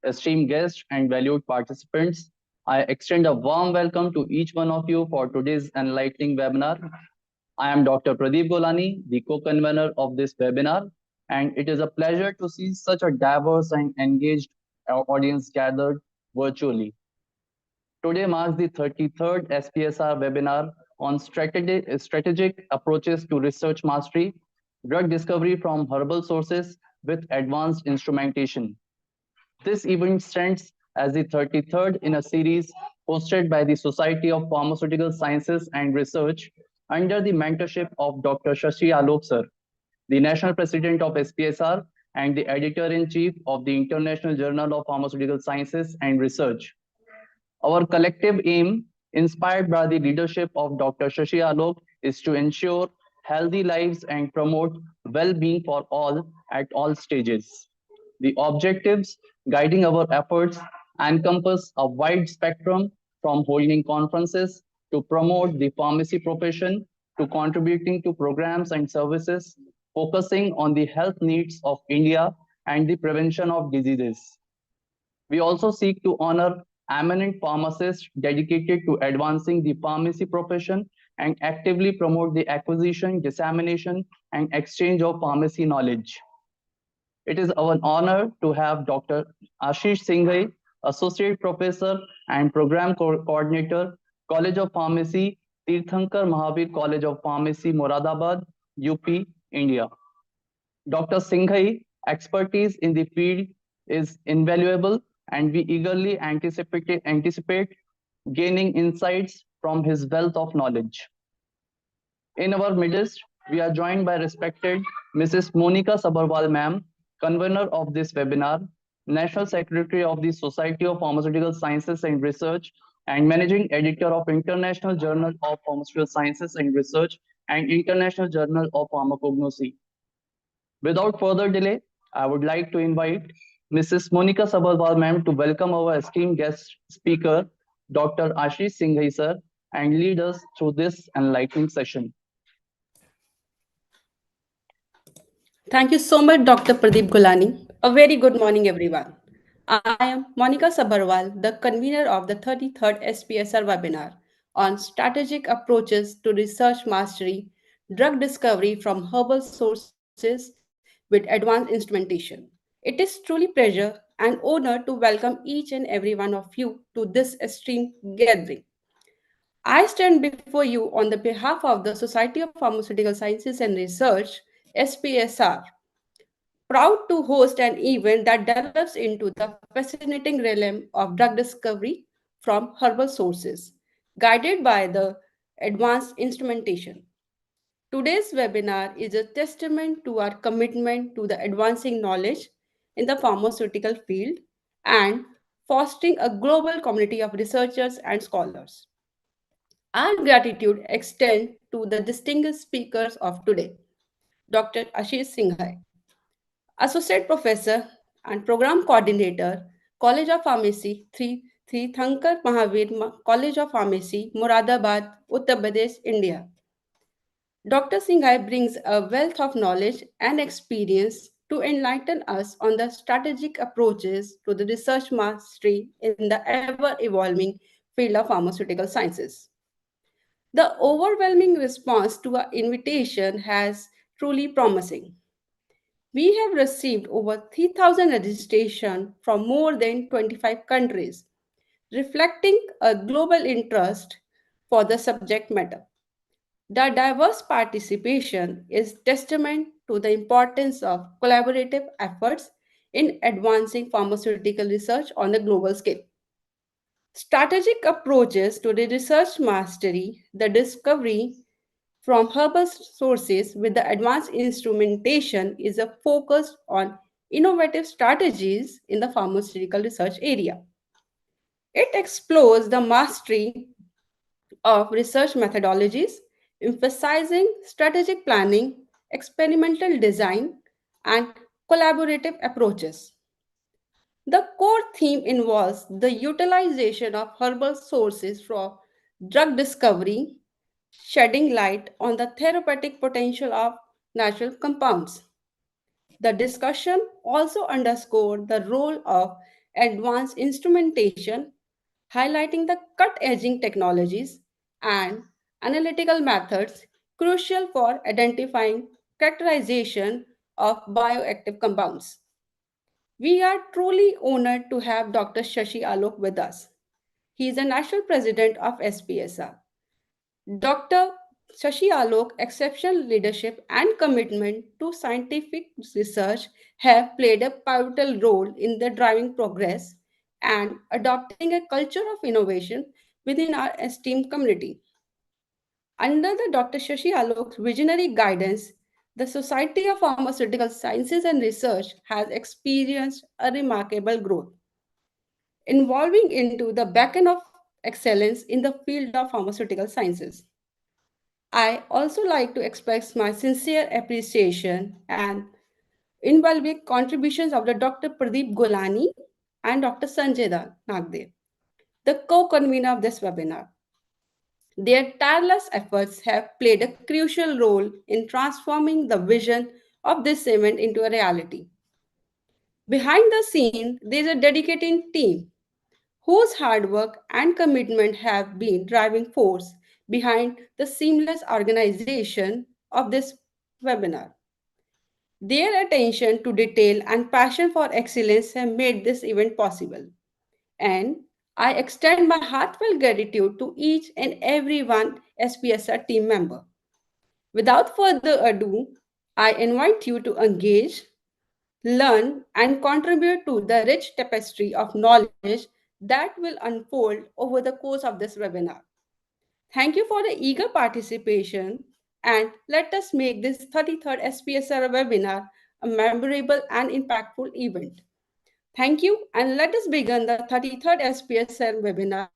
esteemed guests, and valued participants. I extend a warm welcome to each one of you for today's enlightening webinar. I am Dr. Pradeep Golani, the co-convener of this webinar, and it is a pleasure to see such a diverse and engaged audience gathered virtually. Today marks the 33rd SPSR webinar on strategic approaches to research mastery, drug discovery from herbal sources with advanced instrumentation. This event stands as the 33rd in a series hosted by the Society of Pharmaceutical Sciences and Research under the mentorship of Dr. Shashi Alok sir, the National President of SPSR and the Editor-in-Chief of the International Journal of Pharmaceutical Sciences and Research. Our collective aim, inspired by the leadership of Dr. Shashi Alok, is to ensure healthy lives and promote well-being for all at all stages. The objectives guiding our efforts encompass a wide spectrum from holding conferences to promote the pharmacy profession to contributing to programs and services focusing on the health needs of India and the prevention of diseases. We also seek to honor eminent pharmacists dedicated to advancing the pharmacy profession and actively promote the acquisition, dissemination, and exchange of pharmacy knowledge. It is our honor to have Dr. Ashish Singhai, Associate Professor and Program Coordinator, College of Pharmacy, Teerthanker Mahaveer College of Pharmacy, Moradabad, UP, India. Dr. Singhai expertise in the field is invaluable, and we eagerly anticipate gaining insights from his wealth of knowledge. In our midst, we are joined by respected Mrs. Monica Sabarwal ma'am, convener of this webinar, National Secretary of the Society of Pharmaceutical Sciences and Research, and Managing Editor of International Journal of Pharmaceutical Sciences and Research and International Journal of Pharmacognosy. Without further delay, I would like to invite Mrs. Monica Sabarwal ma'am to welcome our esteemed guest speaker, Dr. Ashish Singhai sir, and lead us through this enlightening session. Thank you so much, Dr. Pradeep Gulani. A very good morning, everyone. I am Monica Sabarwal, the convener of the 33rd SPSR webinar on strategic approaches to research mastery, drug discovery from herbal sources with advanced instrumentation. It is truly pleasure and honor to welcome each and every one of you to this esteemed gathering. I stand before you on the behalf of the Society of Pharmaceutical Sciences and Research, SPSR, proud to host an event that delves into the fascinating realm of drug discovery from herbal sources, guided by the advanced instrumentation. Today's webinar is a testament to our commitment to the advancing knowledge in the pharmaceutical field and fostering a global community of researchers and scholars. Our gratitude extends to the distinguished speakers of today, Dr. Ashish Singhai, Associate Professor and Program Coordinator, College of Pharmacy, Teerthanker Mahaveer College of Pharmacy, Moradabad, Uttar Pradesh, India. Dr. Singhai brings a wealth of knowledge and experience to enlighten us on the strategic approaches to the research mastery in the ever evolving field of pharmaceutical sciences. The overwhelming response to our invitation has truly promising. We have received over 3,000 registrations from more than 25 countries, reflecting a global interest for the subject matter. The diverse participation is testament to the importance of collaborative efforts in advancing pharmaceutical research on a global scale. Strategic approaches to the research mastery, the discovery from herbal sources with the advanced instrumentation is a focus on innovative strategies in the pharmaceutical research area. It explores the mastery of research methodologies, emphasizing strategic planning, experimental design, and collaborative approaches. The core theme involves the utilization of herbal sources for drug discovery, shedding light on the therapeutic potential of natural compounds. The discussion also underscored the role of advanced instrumentation, highlighting the cut-edging technologies and analytical methods crucial for identifying characterization of bioactive compounds. We are truly honored to have Dr. Shashi Alok with us. He is the National President of SPSR. Dr. Shashi Alok, exceptional leadership and commitment to scientific research have played a pivotal role in the driving progress and adopting a culture of innovation within our esteemed community. Under the Dr. Shashi Alok's visionary guidance, the Society of Pharmaceutical Sciences and Research has experienced a remarkable growth, evolving into the beacon of excellence in the field of pharmaceutical sciences. I also like to express my sincere appreciation and invaluable contributions of the Dr. Pradeep Golani and Dr. Sanjay Nagdev, the co-convener of this webinar. Their tireless efforts have played a crucial role in transforming the vision of this event into a reality. Behind the scene, there is a dedicated team whose hard work and commitment have been driving force behind the seamless organization of this webinar. Their attention to detail and passion for excellence have made this event possible. And I extend my heartfelt gratitude to each and every one SPSR team member. Without further ado, I invite you to engage, learn, and contribute to the rich tapestry of knowledge that will unfold over the course of this webinar. Thank you for the eager participation, and let us make this 33rd SPSR webinar a memorable and impactful event. Thank you, and let us begin the 33rd SPSR webinar.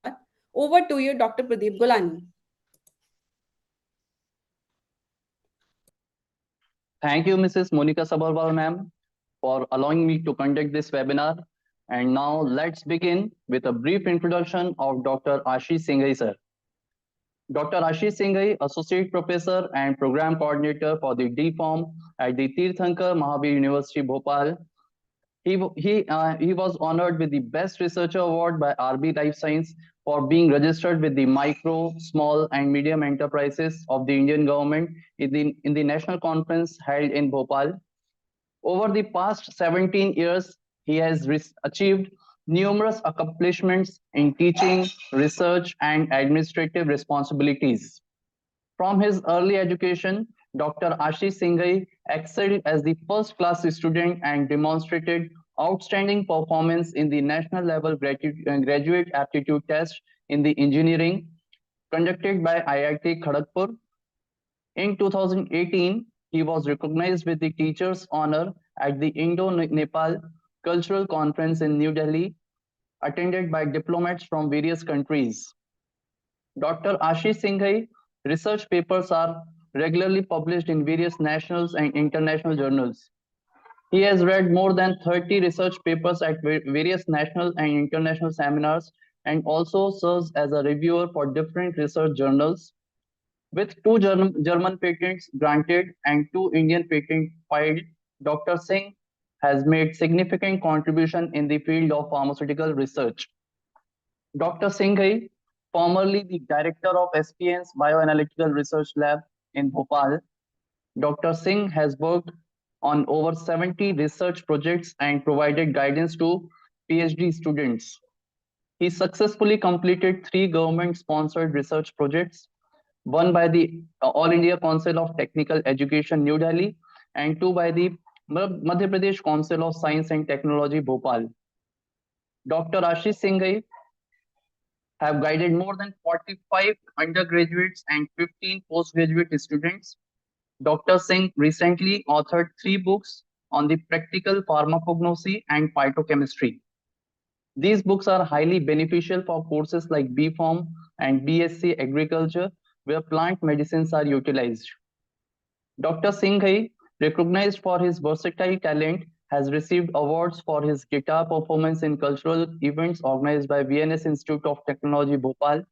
Over to you, Dr. Pradeep Golani. Thank you, Mrs. Monica Sabharwal, ma'am, for allowing me to conduct this webinar. And now let's begin with a brief introduction of Dr. Ashish Singhai, sir. Dr. Ashish Singhai, Associate Professor and Program Coordinator for the D Form at the Teerthanker Mahaveer University, Bhopal. He was honored with the Best Researcher Award by RB Life Science for being registered with the micro, small, and medium enterprises of the Indian government in the national conference held in Bhopal. Over the past 17 years, he has achieved numerous accomplishments in teaching, research, and administrative responsibilities. From his early education, Dr. Ashish Singhai excelled as the first class student and demonstrated outstanding performance in the national level graduate aptitude test in the engineering conducted by IIT Kharagpur. In 2018, he was recognized with the Teacher's Honor at the Indo-Nepal Cultural Conference in New Delhi, attended by diplomats from various countries. Dr. Ashish Singhai research papers are regularly published in various national and international journals. He has read more than 30 research papers at various national and international seminars and also serves as a reviewer for different research journals. With two German patents granted and two Indian patents filed, Dr. Singh has made significant contribution in the field of pharmaceutical research. Dr. Singhai, formerly the director of SPN's Bioanalytical Research Lab in Bhopal, Dr. Singh has worked on over 70 research projects and provided guidance to PhD students. He successfully completed 3 government-sponsored research projects, one by the All India Council of Technical Education, New Delhi, and 2 by the Madhya Pradesh Council of Science and Technology, Bhopal. Dr. Ashish Singhai have guided more than 45 undergraduates and 15 postgraduate students. Dr. Singh recently authored 3 books on the practical pharmacognosy and phytochemistry. These books are highly beneficial for courses like B Pharm and BSc Agriculture, where plant medicines are utilized. Dr. Singhai, recognized for his versatile talent, has received awards for his guitar performance in cultural events organized by VNS Institute of Technology, Bhopal.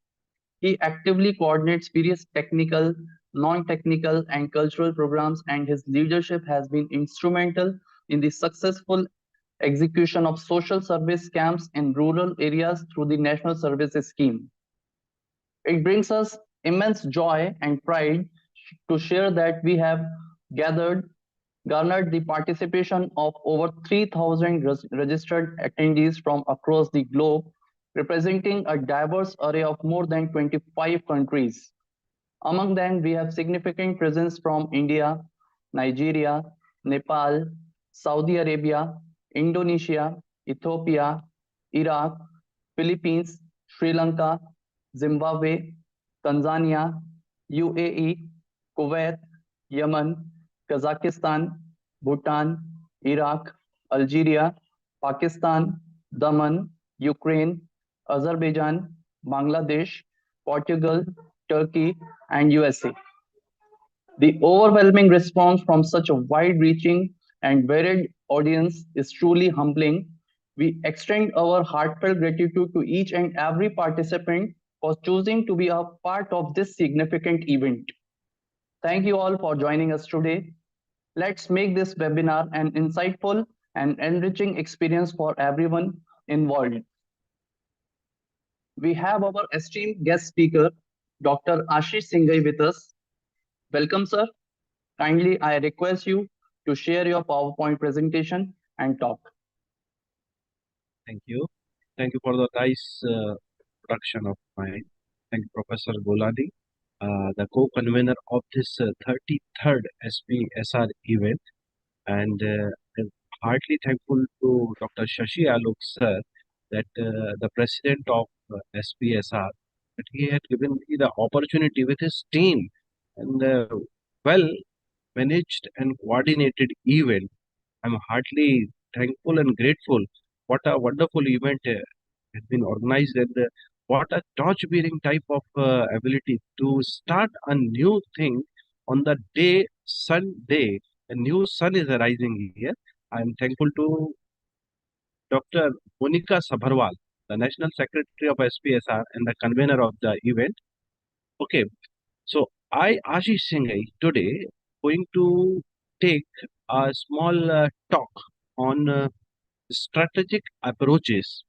He actively coordinates various technical, non-technical, and cultural programs, and his leadership has been instrumental in the successful execution of social service camps in rural areas through the National Services Scheme. It brings us immense joy and pride to share that we have garnered the participation of over 3,000 registered attendees from across the globe, representing a diverse array of more than 25 countries. Among them, we have significant presence from India, Nigeria, Nepal, Saudi Arabia, Indonesia, Ethiopia, Iraq, Philippines, Sri Lanka, Zimbabwe, Tanzania, UAE, Kuwait, Yemen, Kazakhstan, Bhutan, Iraq, Algeria, Pakistan, Daman, Ukraine, Azerbaijan, Bangladesh, Portugal, Turkey, and USA. The overwhelming response from such a wide reaching and varied audience is truly humbling. We extend our heartfelt gratitude to each and every participant for choosing to be a part of this significant event. Thank you all for joining us today. Let's make this webinar an insightful and enriching experience for everyone involved. We have our esteemed guest speaker, Dr. Ashish Singhai with us. Welcome, sir. Kindly, I request you to share your PowerPoint presentation and talk. Thank you. Thank you for the nice production of mine. Thank you, Professor Golani, the co-convener of this 33rd SPSR event. And I'm heartily thankful to Dr. Shashi Alok sir, that the president of SPSR, that he had given me the opportunity with his team and well managed and coordinated event. I'm heartily thankful and grateful. What a wonderful event has been organized, and what a torch-bearing type of ability to start a new thing on the day, Sunday. A new sun is arising here. I'm thankful to Dr. Monica Sabharwal, the National Secretary of SPSR and the convener of the event. Okay, so I, Ashish Singhai, today going to take a small talk on strategic approaches.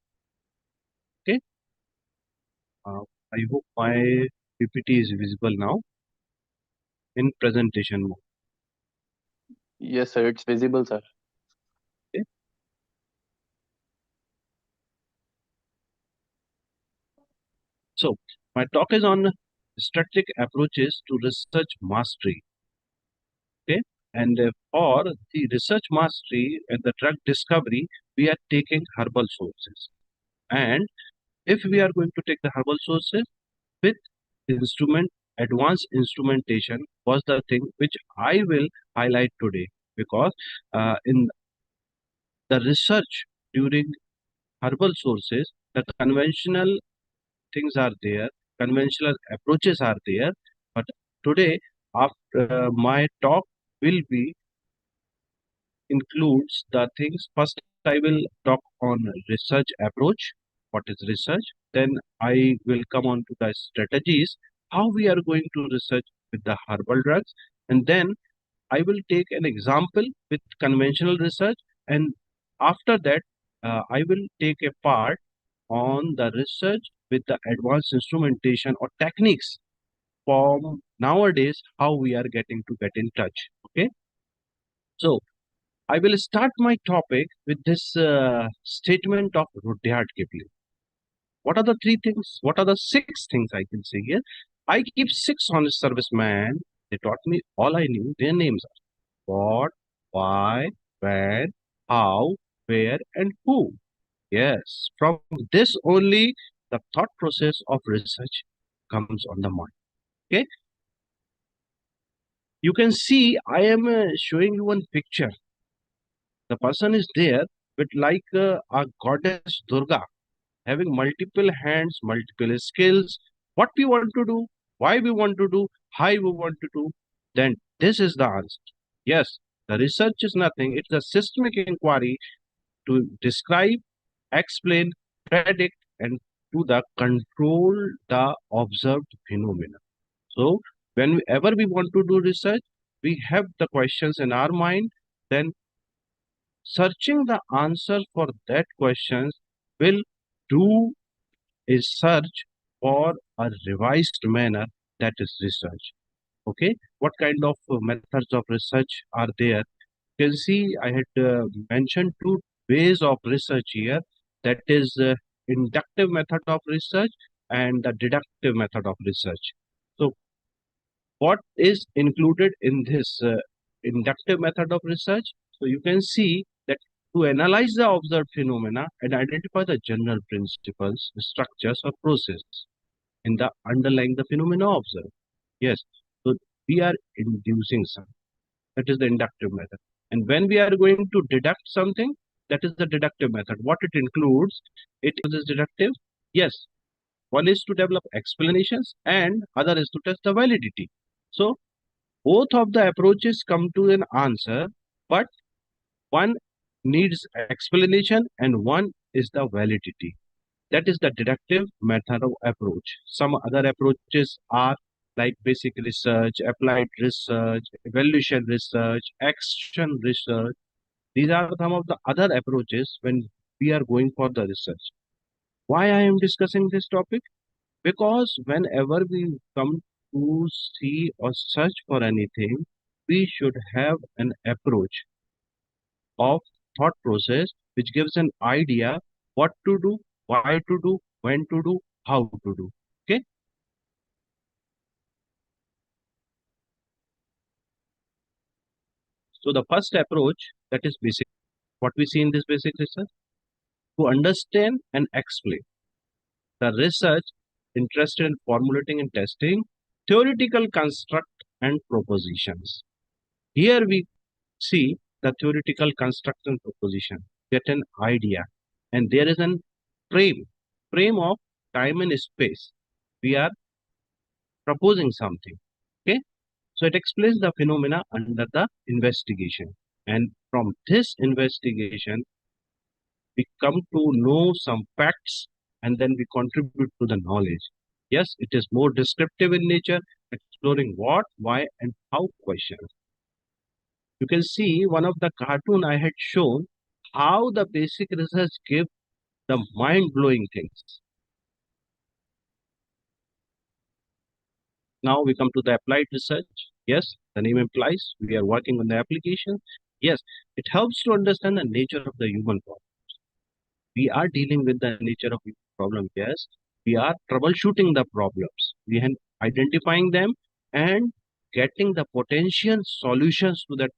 Okay, I hope my PPT is visible now in presentation mode. Yes, sir, it's visible, sir. Okay. So my talk is on strategic approaches to research mastery. Okay, and for the research mastery and the drug discovery, we are taking herbal sources. And if we are going to take the herbal sources with advanced instrumentation was the thing which I will highlight today, because in the research during herbal sources, the conventional things are there, conventional approaches are there, but today after my talk will be includes the things. First, I will talk on research approach. What is research? Then I will come on to the strategies, how we are going to research with the herbal drugs. And then I will take an example with conventional research. And after that, I will take a part on the research with the advanced instrumentation or techniques from nowadays, how we are getting to get in touch. Okay. So I will start my topic with this statement of Rudyard Kipling. What are the three things? What are the six things I can say here? I keep six honest servicemen. They taught me all I knew. Their names are what, why, when, how, where, and who. Yes, from this only the thought process of research comes on the mind. Okay. You can see I am showing you one picture. The person is there with like a goddess Durga, having multiple hands, multiple skills. What we want to do, why we want to do, how we want to do, then this is the answer. Yes, the research is nothing. It's a systemic inquiry to describe, explain, predict, and to the control the observed phenomena. So whenever we want to do research, we have the questions in our mind, then searching the answer for that questions will do a search for a revised manner, that is research. Okay, what kind of methods of research are there? You can see I had mentioned two ways of research here, that is inductive method of research and the deductive method of research. So what is included in this inductive method of research? So you can see that to analyze the observed phenomena and identify the general principles, structures or process in the underlying the phenomena observed. Yes, so we are inducing some. That is the inductive method. And when we are going to deduct something, that is the deductive method. What it includes, it is deductive. Yes, one is to develop explanations and other is to test the validity. So both of the approaches come to an answer, but one needs explanation and one is the validity. That is the deductive method of approach. Some other approaches are like basic research, applied research, evaluation research, action research. These are some of the other approaches when we are going for the research. Why I am discussing this topic? Because whenever we come to see or search for anything, we should have an approach of thought process which gives an idea what to do, why to do, when to do, how to do. Okay. So the first approach, that is basic. What we see in this basic research, to understand and explain. The research interested in formulating and testing theoretical construct and propositions. Here we see the theoretical construct and proposition, get an idea, and there is an frame, frame of time and space. We are proposing something. Okay, so it explains the phenomena under the investigation, and from this investigation, we come to know some facts, and then we contribute to the knowledge. Yes, it is more descriptive in nature, exploring what, why, and how questions. You can see one of the cartoon I had shown how the basic research give the mind-blowing things. Now we come to the applied research. Yes, the name implies we are working on the application. Yes, it helps to understand the nature of the human problem. We are dealing with the nature of human problem. Yes, we are troubleshooting the problems. We are identifying them and getting the potential solutions to that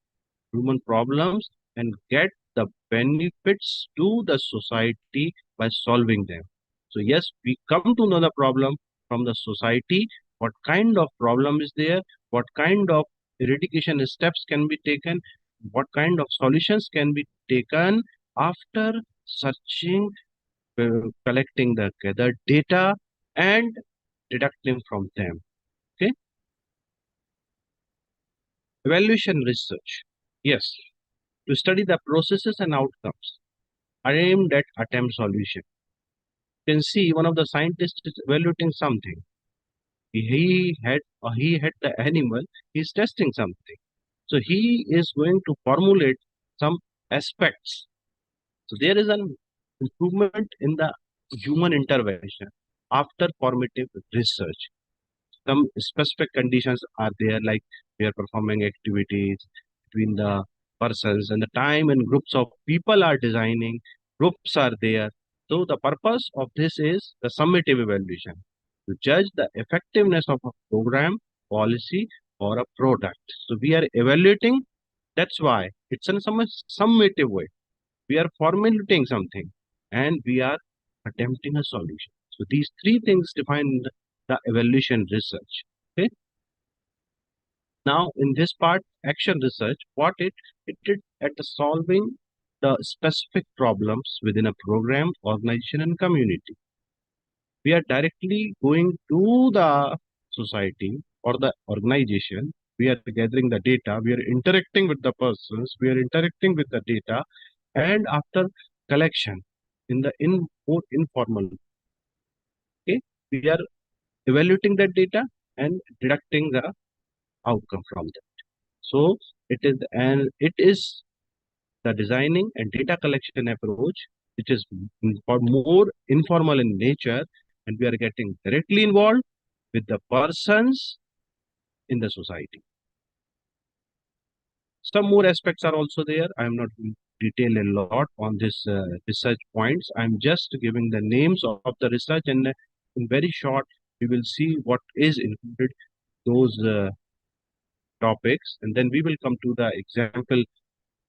human problems and get the benefits to the society by solving them. So yes, we come to know the problem from the society, what kind of problem is there, what kind of eradication steps can be taken, what kind of solutions can be taken after searching, collecting the gathered data and deducting from them. Okay. Evaluation research. Yes, to study the processes and outcomes aimed at attempt solution. You can see one of the scientists is evaluating something. He had the animal, he's testing something. So he is going to formulate some aspects. So there is an improvement in the human intervention after formative research. Some specific conditions are there, like we are performing activities between the persons and the time and groups of people are designing, groups are there. So the purpose of this is the summative evaluation to judge the effectiveness of a program, policy, or a product. So we are evaluating, that's why it's in some summative way. We are formulating something and we are attempting a solution. So these three things define the evaluation research. Okay. Now in this part, action research, what it did at the solving the specific problems within a program, organization, and community. We are directly going to the society or the organization. We are gathering the data. We are interacting with the persons. We are interacting with the data, and after collection in the more informal, okay, we are evaluating that data and deducting the outcome from that. So it is the designing and data collection approach, which is for more informal in nature, and we are getting directly involved with the persons in the society. Some more aspects are also there. I am not going to detail a lot on this research points. I am just giving the names of the research, and in very short, we will see what is included those topics, and then we will come to the example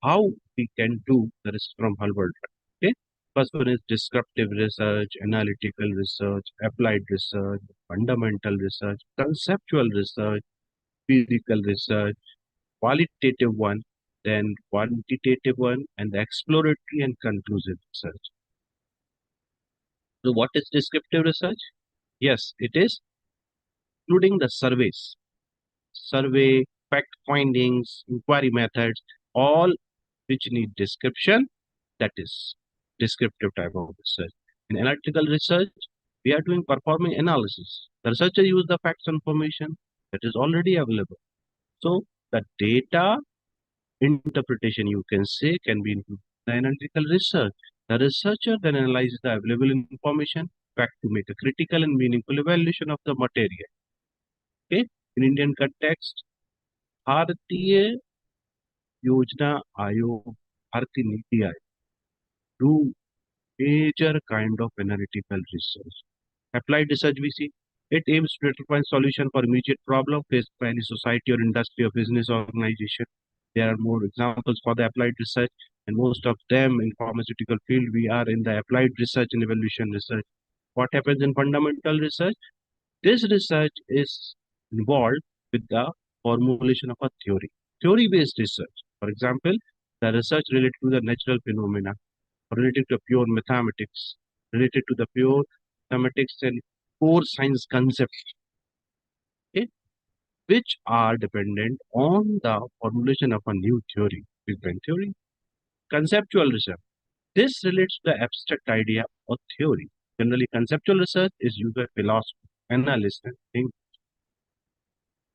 how we can do the research from Herbal. Okay, first one is descriptive research, analytical research, applied research, fundamental research, conceptual research, empirical research, qualitative one, then quantitative one, and the exploratory and conclusive research. So, what is descriptive research? Yes, it is including the survey, fact findings, inquiry methods, all which need description. That is descriptive type of research. In analytical research, we are doing performing analysis. The researcher use the facts and information that is already available. So the data interpretation, you can say, can be included in the analytical research. The researcher then analyzes the available information fact to make a critical and meaningful evaluation of the material. Okay, in Indian context, Bharatiya Yojana Aayog, Bharatiya NITI Aayog do major kind of analytical research. Applied research we see, it aims to find solution for immediate problem faced by any society or industry or business organization. There are more examples for the applied research, and most of them in pharmaceutical field, we are in the applied research and evaluation research. What happens in fundamental research? This research is involved with the formulation of a theory. Theory-based research. For example, the research related to the natural phenomena, related to pure mathematics, related to the pure mathematics and core science concepts, okay, which are dependent on the formulation of a new theory, Big Bang theory. Conceptual research. This relates to the abstract idea or theory. Generally, conceptual research is used by philosophers, analysts, and thinkers.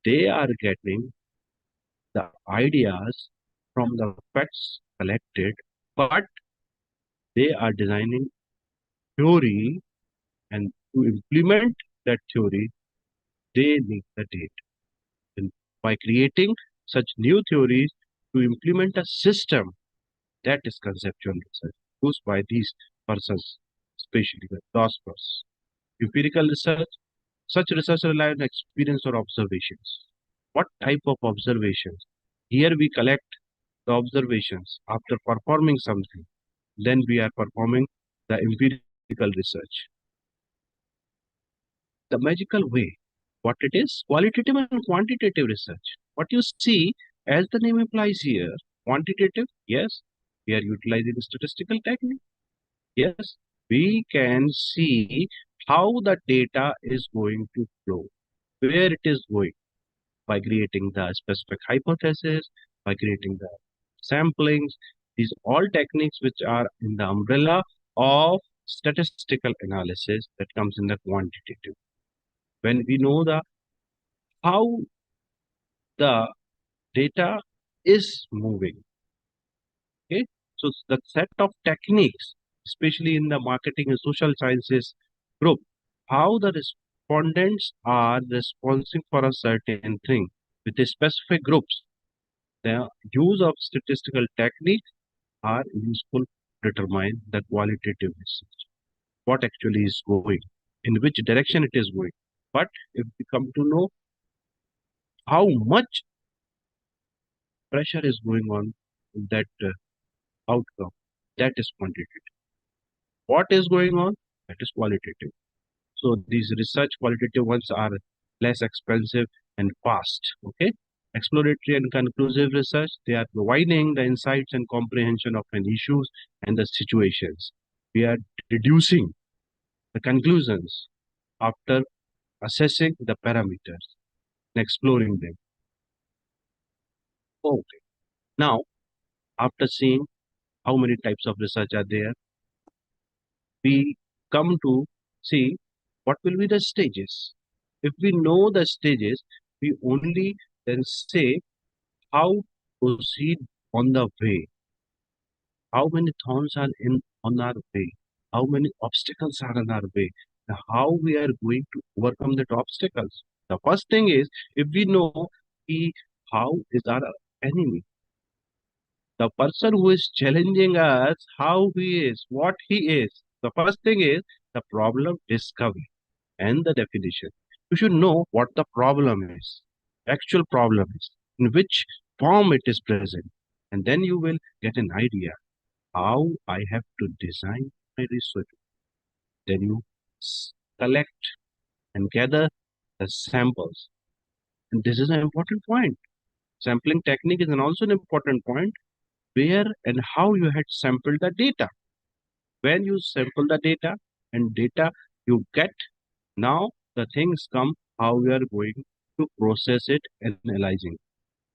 They are getting the ideas from the facts collected, but they are designing theory, and to implement that theory, they need the data. And by creating such new theories to implement a system, that is conceptual research, used by these persons, especially the philosophers. Empirical research, such research rely on experience or observations. What type of observations? Here we collect the observations after performing something. Then we are performing the empirical research. The magical way, what it is? Qualitative and quantitative research. What you see, as the name implies here, quantitative, yes, we are utilizing statistical technique. Yes, we can see how the data is going to flow, where it is going, by creating the specific hypothesis, by creating the samplings. These all techniques which are in the umbrella of statistical analysis that comes in the quantitative. When we know the how the data is moving, okay, so the set of techniques, especially in the marketing and social sciences group, how the respondents are responding for a certain thing with the specific groups. The use of statistical techniques are useful to determine the qualitative research, what actually is going, in which direction it is going. But if we come to know how much pressure is going on in that outcome, that is quantitative. What is going on? That is qualitative. So these research qualitative ones are less expensive and fast. Okay. Exploratory and conclusive research, they are providing the insights and comprehension of an issues and the situations. We are deducing the conclusions after assessing the parameters and exploring them. Okay. Now, after seeing how many types of research are there, we come to see what will be the stages. If we know the stages, we only then say how to proceed on the way. how many thorns are in on our way, how many obstacles are on our way, and how we are going to overcome that obstacles. The first thing is, if we know he, how is our enemy, the person who is challenging us, how he is, what he is. The first thing is the problem discovery and the definition. You should know what the problem is, actual problem is, in which form it is present, and then you will get an idea how I have to design my research. Then you collect and gather the samples. And this is an important point. Sampling technique is also an important point, where and how you had sampled the data. When you sample the data and data you get, now the things come how we are going to process it and analyzing.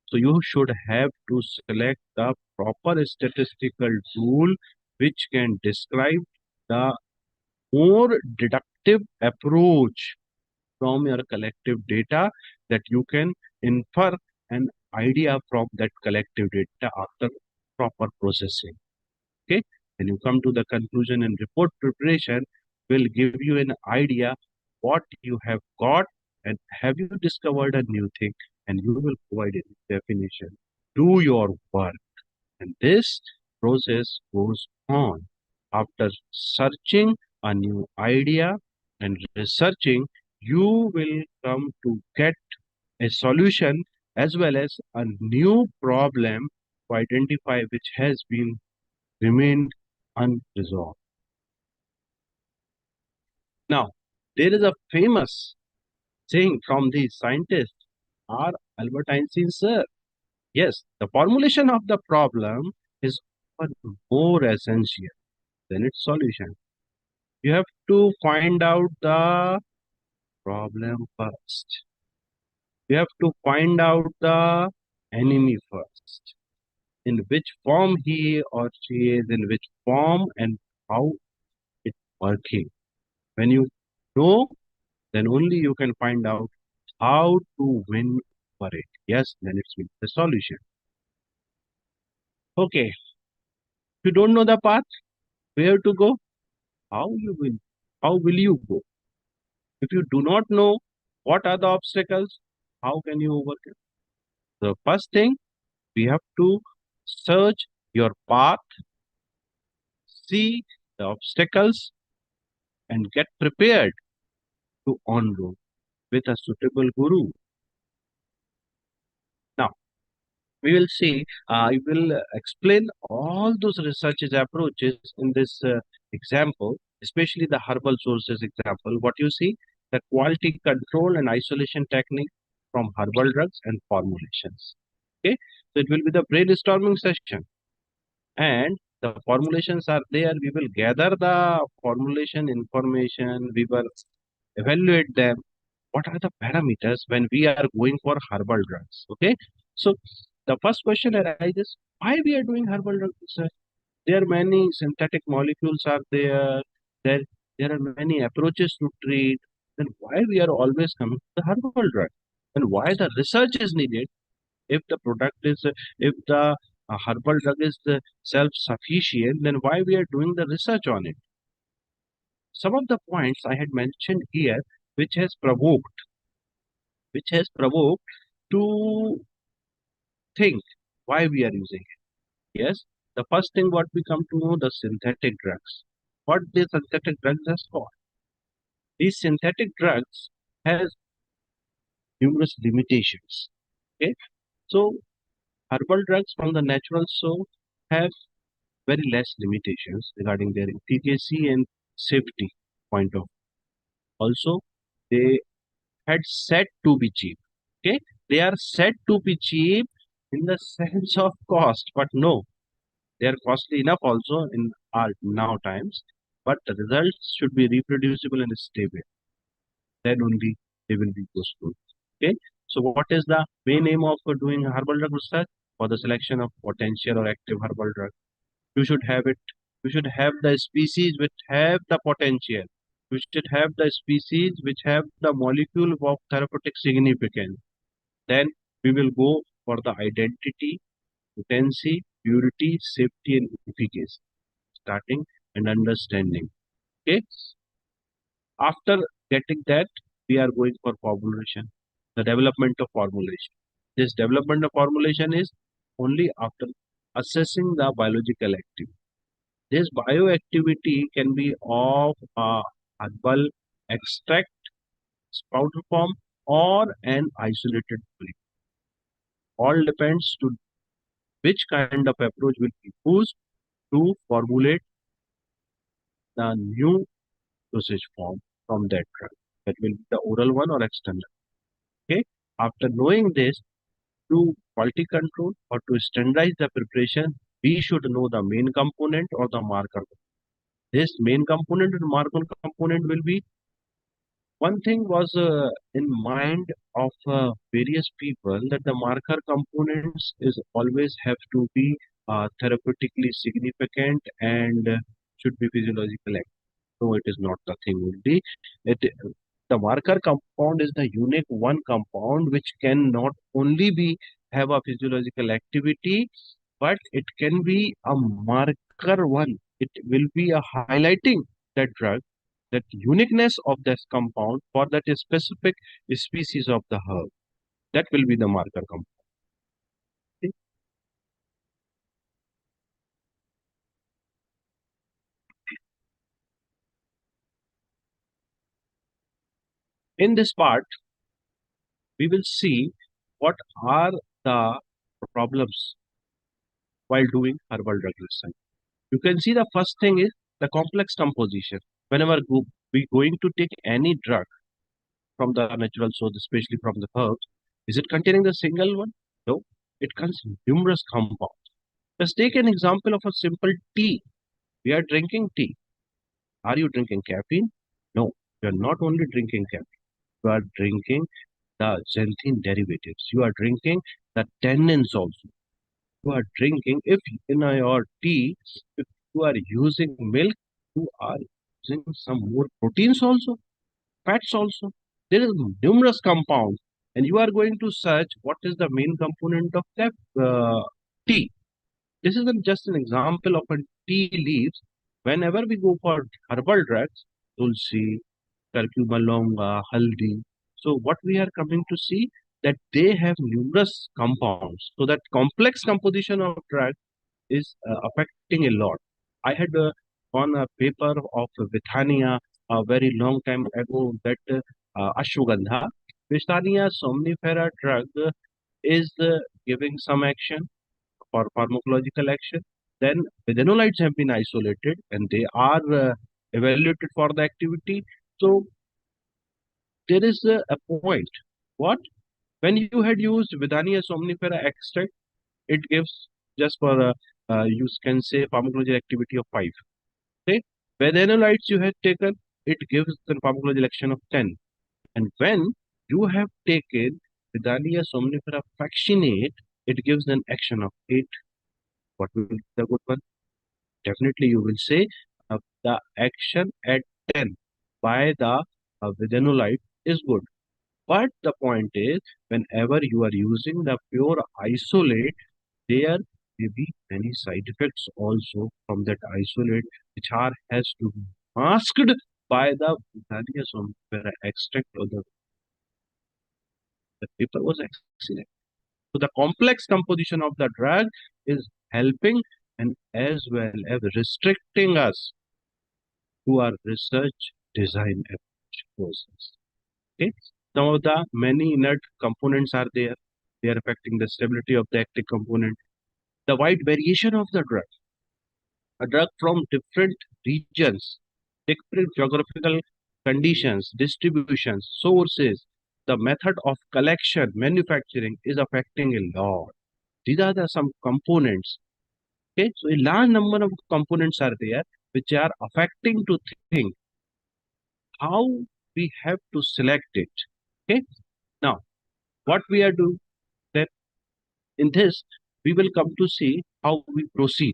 So you should have to select the proper statistical tool which can describe the more deductive approach from your collective data, that you can infer an idea from that collective data after proper processing. Okay, when you come to the conclusion and report preparation, will give you an idea what you have got and have you discovered a new thing, and you will provide a definition. Do your work, and this process goes on. After searching a new idea and researching, you will come to get a solution as well as a new problem to identify which has been remained unresolved. Now, there is a famous saying from the scientist R. Albert Einstein, sir. Yes, the formulation of the problem is often more essential than its solution. You have to find out the problem first. You have to find out the enemy first. In which form he or she is, in which form and how it's working. When you know, then only you can find out how to win for it. Yes, then it's with the solution. Okay, if you don't know the path, where to go, how will you go? If you do not know what are the obstacles, how can you overcome? The first thing, we have to search your path, see the obstacles, and get prepared to on-road with a suitable guru. Now, we will see, I will explain all those researches approaches in this example, especially the herbal sources example. What you see, the quality control and isolation technique from herbal drugs and formulations. Okay, so it will be the brainstorming session, and the formulations are there. We will gather the formulation information, we will evaluate them. What are the parameters when we are going for herbal drugs? Okay, so the first question arises, why we are doing herbal drug research? There are many synthetic molecules are there. There, there are many approaches to treat. Then why we are always coming to the herbal drug? And why the research is needed if the product is, if the herbal drug is self-sufficient, then why we are doing the research on it? Some of the points I had mentioned here, which has provoked, which has provoked to think why we are using it. Yes, the first thing what we come to know, the synthetic drugs. What the synthetic drugs has got? These synthetic drugs has numerous limitations. Okay, so herbal drugs from the natural source have very less limitations regarding their efficacy and safety point of. Also, they had said to be cheap. Okay, they are said to be cheap in the sense of cost, but no, they are costly enough also in our now times, but the results should be reproducible and stable. Then only they will be useful. Okay. So what is the main aim of doing herbal drug research? For the selection of potential or active herbal drug, you should have it. You should have the species which have the potential. You should have the species which have the molecule of therapeutic significance. Then we will go for the identity, potency, purity, safety, and efficacy. Starting and understanding. Okay. After getting that, we are going for formulation, the development of formulation. This development of formulation is only after assessing the biological activity. This bioactivity can be of a herbal extract, powder form, or an isolated molecule. All depends to which kind of approach will be used to formulate the new dosage form from that drug. That will be the oral one or external. Okay. After knowing this, to quality control or to standardize the preparation, we should know the main component or the marker. This main component and marker component will be one thing was in mind of various people that the marker components is always have to be therapeutically significant and should be physiological active. No, it is not the thing only. It the marker compound is the unique one compound which can not only be have a physiological activity, but it can be a marker one. It will be a highlighting that drug, that uniqueness of this compound for that specific species of the herb. That will be the marker compound. Okay. In this part, we will see what are the problems while doing herbal drug research. You can see the first thing is the complex composition. Whenever we going to take any drug from the natural source, especially from the herbs, is it containing the single one? No, it contains numerous compounds. Let's take an example of a simple tea. We are drinking tea. Are you drinking caffeine? No, you are not only drinking caffeine. You are drinking the xanthine derivatives. You are drinking the tannins also. You are drinking, if in your tea, if you are using milk, you are using some more proteins also, fats also. There is numerous compounds, and you are going to search what is the main component of that tea. This is just an example of a tea leaves. Whenever we go for herbal drugs, tulsi, curcuma longa, haldi. So what we are coming to see that they have numerous compounds. So that complex composition of drug is affecting a lot. I had on a paper of Bithania a very long time ago that ashwagandha, Bithania somnifera drug is giving some action for pharmacological action. Then methanolites have been isolated and they are evaluated for the activity. So there is a point. What? When you had used Vidania somnifera extract, it gives just for you can say pharmacological activity of 5. Okay? Methanolites you had taken, it gives the pharmacological action of 10. And when you have taken Vidania somnifera fractionate, it gives an action of 8. What will be the good one? Definitely you will say the action at 10 by the Vidyanolite is good. But the point is, whenever you are using the pure isolate, there may be many side effects also from that isolate, which are has to be masked by the Vidania extract or the paper was excellent. So the complex composition of the drug is helping and as well as restricting us to our research design approach process. Okay. Some of the many inert components are there. They are affecting the stability of the active component. The wide variation of the drug. A drug from different regions, different geographical conditions, distributions, sources, the method of collection, manufacturing is affecting a lot. These are the some components. Okay, so a large number of components are there which are affecting to think how we have to select it. Okay, now what we are doing that in this we will come to see how we proceed.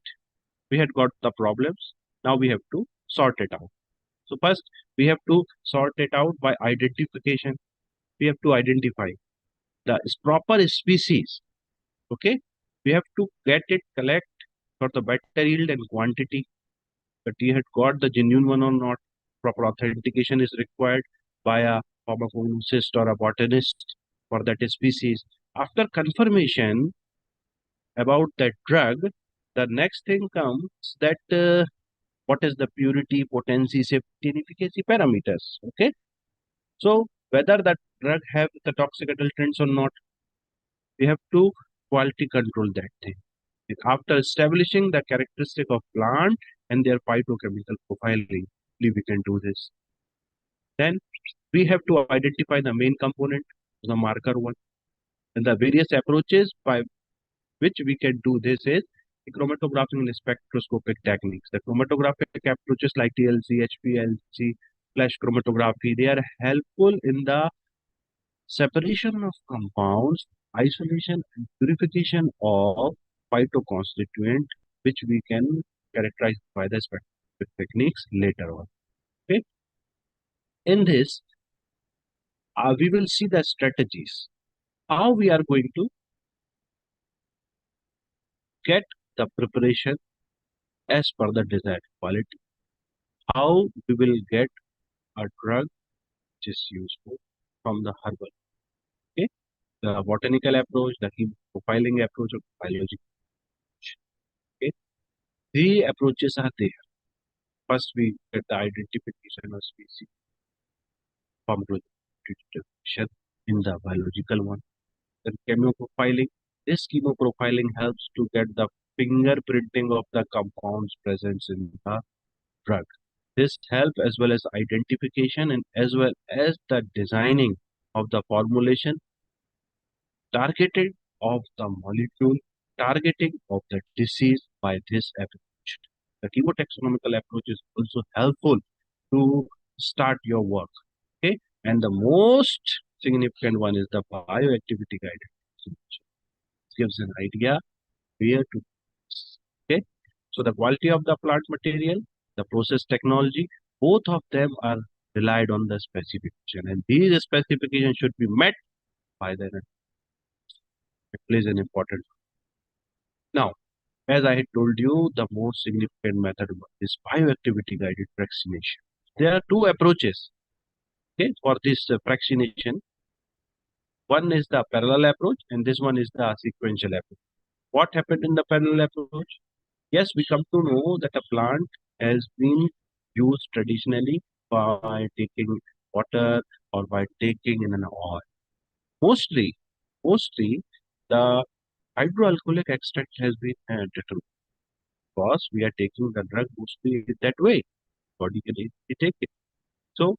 We had got the problems. Now we have to sort it out. So first we have to sort it out by identification. We have to identify the proper species. Okay, we have to get it collect got the better yield and quantity, that he had got the genuine one or not. Proper authentication is required by a pharmacologist or a botanist for that species. After confirmation about that drug, the next thing comes that what is the purity, potency, safety, and efficacy parameters. Okay, so whether that drug have the toxic adulterants or not, we have to quality control that thing. After establishing the characteristic of plant and their phytochemical profiling, we can do this. Then we have to identify the main component, the marker one, and the various approaches by which we can do this is the chromatographic and spectroscopic techniques. The chromatographic approaches like TLC, HPLC, flash chromatography, they are helpful in the separation of compounds, isolation and purification of phytoconstituent, which we can characterize by the spectroscopic techniques later on. Okay. In this, we will see the strategies, how we are going to get the preparation as per the desired quality, how we will get a drug which is useful from the herbal. Okay, the botanical approach, the profiling approach, of biological approach. Okay, the approaches are there. First, we get the identification of species from detection in the biological one. Then chemoprofiling. This chemoprofiling helps to get the fingerprinting of the compounds present in the drug. This help as well as identification and as well as the designing of the formulation, targeting of the molecule, targeting of the disease by this approach. The chemotaxonomical approach is also helpful to start your work. Okay, and the most significant one is the bioactivity guidance. It gives an idea where to. Okay, so the quality of the plant material, the process technology, both of them are relied on the specification, and these specifications should be met by the it plays an important. Now, as I had told you, the most significant method is bioactivity guided fractionation. There are two approaches, okay, for this fractionation. One is the parallel approach, and this one is the sequential approach. What happened in the parallel approach? Yes, we come to know that a plant has been used traditionally by taking water or by taking in an oil. Mostly, the hydroalcoholic extract has been determined because we are taking the drug mostly that way. Body can easily take it. So,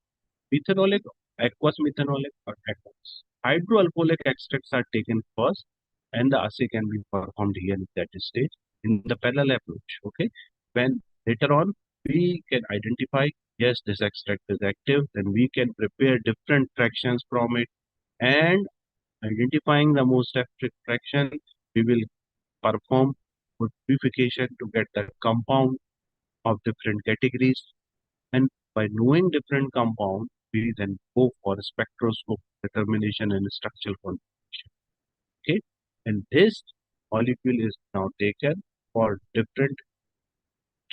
methanolic, aqueous methanolic, or aqueous. Hydroalcoholic extracts are taken first, and the assay can be performed here at that stage in the parallel approach. Okay, when later on we can identify, yes, this extract is active, then we can prepare different fractions from it, and identifying the most active fraction, we will perform purification to get the compound of different categories, and by knowing different compounds, we then go for spectroscope determination and structural confirmation. Okay, and this molecule is now taken for different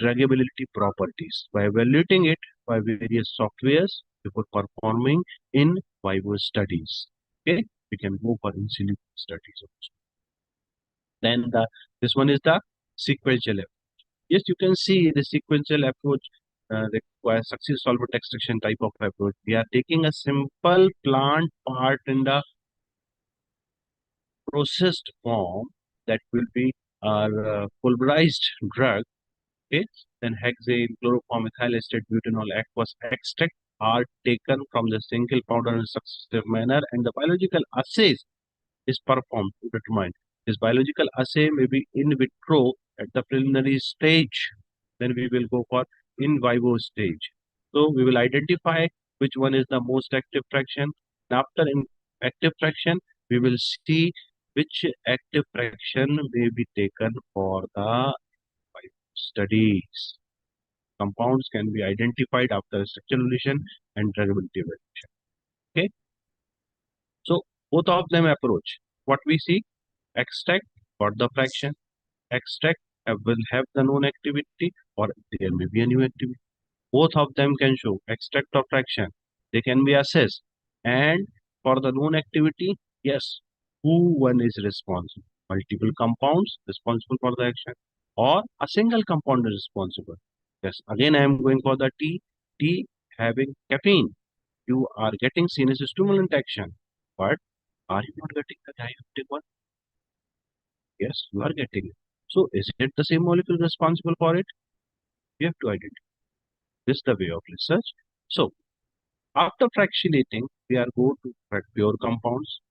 druggability properties by evaluating it by various softwares before performing in vivo studies. Okay, we can go for in silico studies also. Then this one is the sequential approach. Yes, you can see the sequential approach requires success solvent extraction type of approach. We are taking a simple plant part in the processed form that will be our pulverized drug. Okay, then hexane, chloroform, ethyl acetate, butanol, aqueous extract are taken from the single powder in a successive manner, and the biological assays is performed to determine. This biological assay may be in vitro at the preliminary stage. Then we will go for in vivo stage. So we will identify which one is the most active fraction. And after in active fraction, we will see which active fraction may be taken for the studies. Compounds can be identified after structuralization and druggability evaluation. Okay. So both of them approach. What we see, extract got the fraction, extract will have the known activity or there may be a new activity. Both of them can show extract or fraction. They can be assessed. And for the known activity, yes, who one is responsible? Multiple compounds responsible for the action or a single compound is responsible. Yes, again I am going for the T. T having caffeine. You are getting seen as a stimulant action. But are you not getting the diuretic one? Yes, you are getting it. So is it the same molecule responsible for it? You have to identify. This is the way of research. So after fractionating, we are going to pure compounds,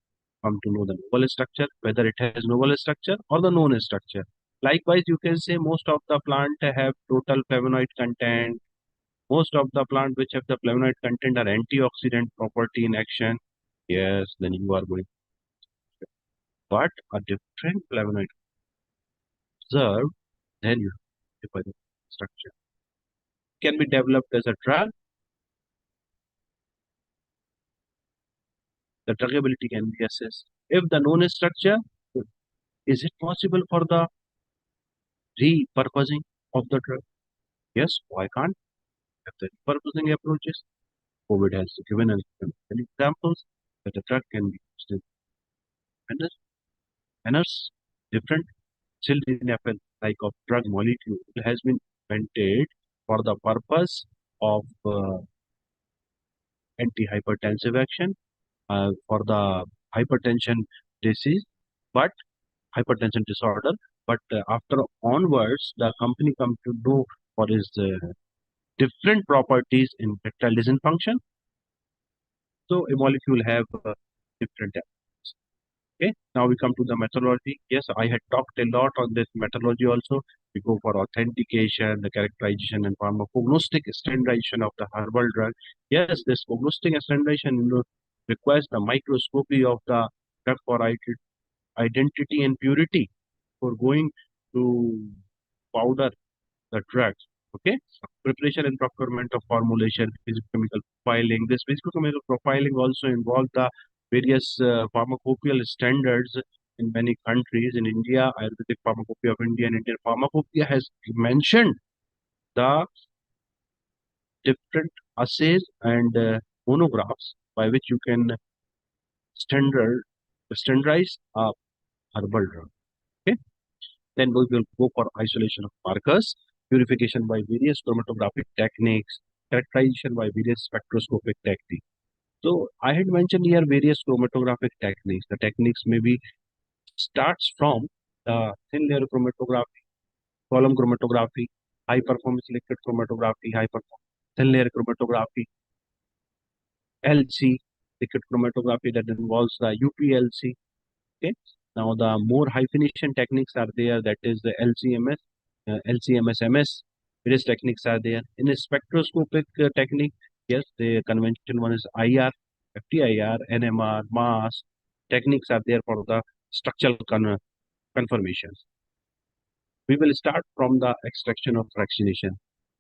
come to know the noble structure, whether it has noble structure or the known structure. Likewise, you can say most of the plant have total flavonoid content. Most of the plant which have the flavonoid content are antioxidant property in action. Yes, then you are going. But a different flavonoid observed, then you define the structure. Can be developed as a drug. The druggability can be assessed. If the known structure, is it possible for the repurposing of the drug? Yes, why can't? If the repurposing approaches, COVID has given us many examples that the drug can be used in manners, different sildenafil like of drug molecule has been invented for the purpose of antihypertensive action for the hypertension disease, but hypertension disorder. But after onwards, the company come to know what is different properties in erectile dysfunction. So a molecule have different. Okay, now we come to the methodology. Yes, I had talked a lot on this methodology also. We go for authentication, the characterization and pharmacognostic standardization of the herbal drug. Yes, this prognostic standardization requires the microscopy of the drug for identity and purity for going to powder the drugs. Okay, preparation and procurement of formulation, physicochemical profiling. This physicochemical profiling also involves the various pharmacopoeial standards in many countries. In India, Ayurvedic Pharmacopoeia of India and Indian Pharmacopoeia has mentioned the different assays and monographs by which you can standardize a herbal drug. Okay. Then we will go for isolation of markers, purification by various chromatographic techniques, characterization by various spectroscopic techniques. So I had mentioned here various chromatographic techniques. The techniques maybe starts from the thin layer chromatography, column chromatography, high performance liquid chromatography, high performance thin layer chromatography, LC, liquid chromatography that involves the UPLC. Okay. Now the more high definition techniques are there, that is the LCMS, LCMS-MS. Various techniques are there. In a spectroscopic technique, yes, the conventional one is IR, FTIR, NMR, MAS. Techniques are there for the structural confirmations. We will start from the extraction of fractionation.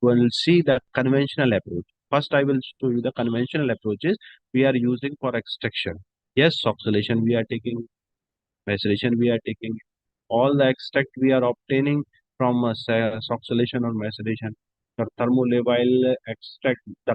We will see the conventional approach. First, I will show you the conventional approaches we are using for extraction. Yes, oxidation we are taking, maceration we are taking, all the extract we are obtaining from oxidation or maceration. The thermolabile extract, the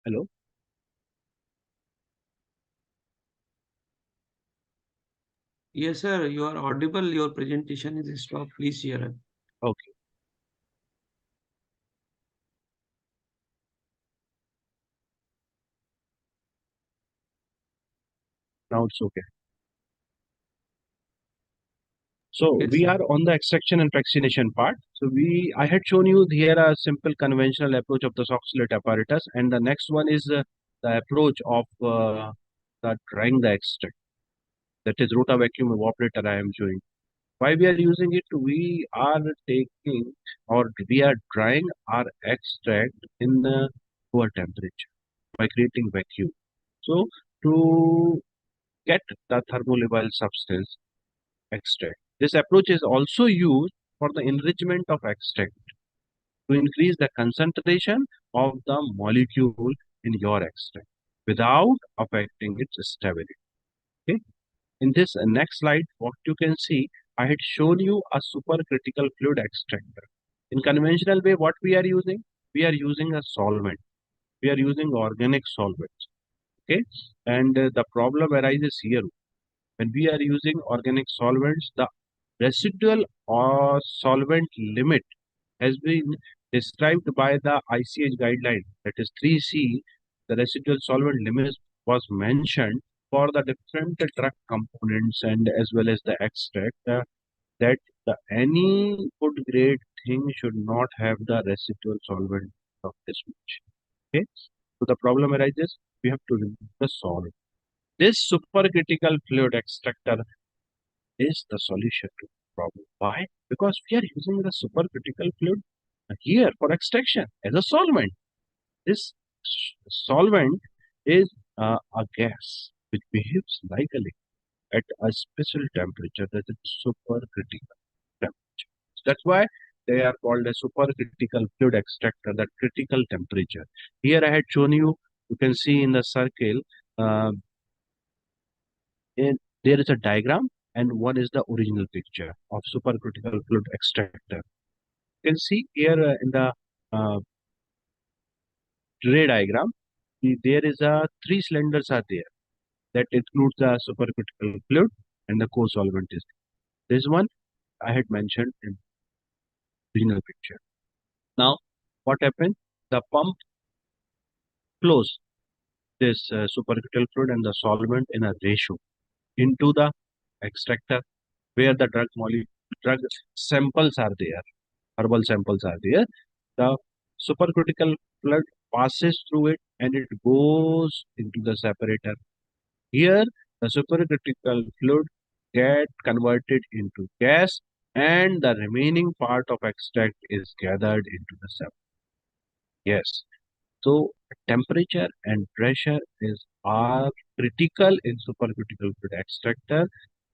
hello. Yes, sir. You are audible. Your presentation is stopped. Please share it. Okay, now it's okay. So Yes, we sir. are on the extraction and fractionation part. So I had shown you here a simple conventional approach of the oxalate apparatus, and the next one is the approach of the drying the extract. That is rota vacuum evaporator I am showing. Why we are using it? We are taking or we are drying our extract in the lower temperature by creating vacuum. So to get the thermolabile substance extract. This approach is also used for the enrichment of extract to increase the concentration of the molecule in your extract without affecting its stability. Okay. In this next slide, what you can see, I had shown you a supercritical fluid extractor. In conventional way, what we are using? We are using a solvent. We are using organic solvents. Okay. And the problem arises here. When we are using organic solvents, the residual or solvent limit has been described by the ICH guideline, that is 3C. The residual solvent limit was mentioned for the different drug components and as well as the extract, that any food grade thing should not have the residual solvent of this much. Okay, so the problem arises, we have to remove the salt. This supercritical fluid extractor is the solution to the problem. Why? Because we are using the supercritical fluid here for extraction as a solvent. This solvent is a gas which behaves like a liquid at a special temperature, that is supercritical temperature. That's why they are called a supercritical fluid extractor, that critical temperature. Here I had shown you, you can see in the circle, uh, there is a diagram and one is the original picture of supercritical fluid extractor. You can see here in the uh, ray diagram, there is a three cylinders are there that includes the supercritical fluid and the co-solvent is there. This one I had mentioned in original picture. Now, what happened? The pump flows this supercritical fluid and the solvent in a ratio into the extractor where the drug samples are there, herbal samples are there. The supercritical fluid passes through it and it goes into the separator. Here, the supercritical fluid get converted into gas and the remaining part of extract is gathered into the separator. Yes. So temperature and pressure are critical in supercritical fluid extractor,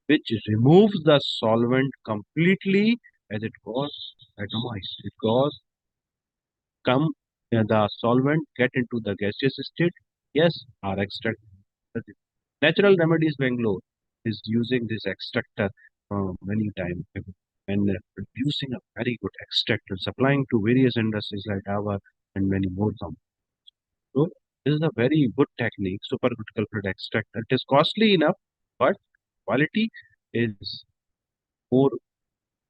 which removes the solvent completely as it goes atomized. It goes come the solvent get into the gaseous state. Yes, our extract. Natural Remedies Bangalore is using this extractor many times and producing a very good extract and supplying to various industries like our and many more companies. So this is a very good technique, supercritical fluid extractor. It is costly enough, but quality is more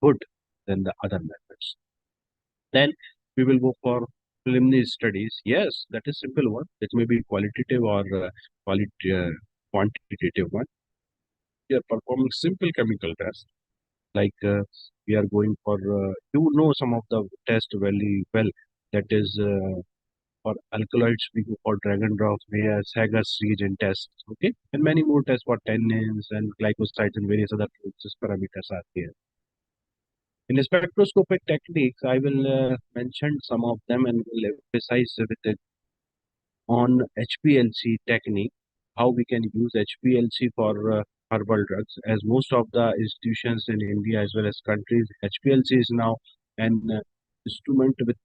good than the other methods. Then we will go for preliminary studies. Yes, that is simple one. It may be qualitative or quantitative one. We are performing simple chemical tests. Like we are going for, you know, some of the test very well. That is for alkaloids, we go for Dragon Drop, where Sager's reagent test. Okay, and many more tests for tannins and glycosides and various other parameters are there. In spectroscopic techniques, I will mention some of them and will emphasize with it on HPLC technique, how we can use HPLC for herbal drugs, as most of the institutions in India as well as countries, HPLC is now an instrument with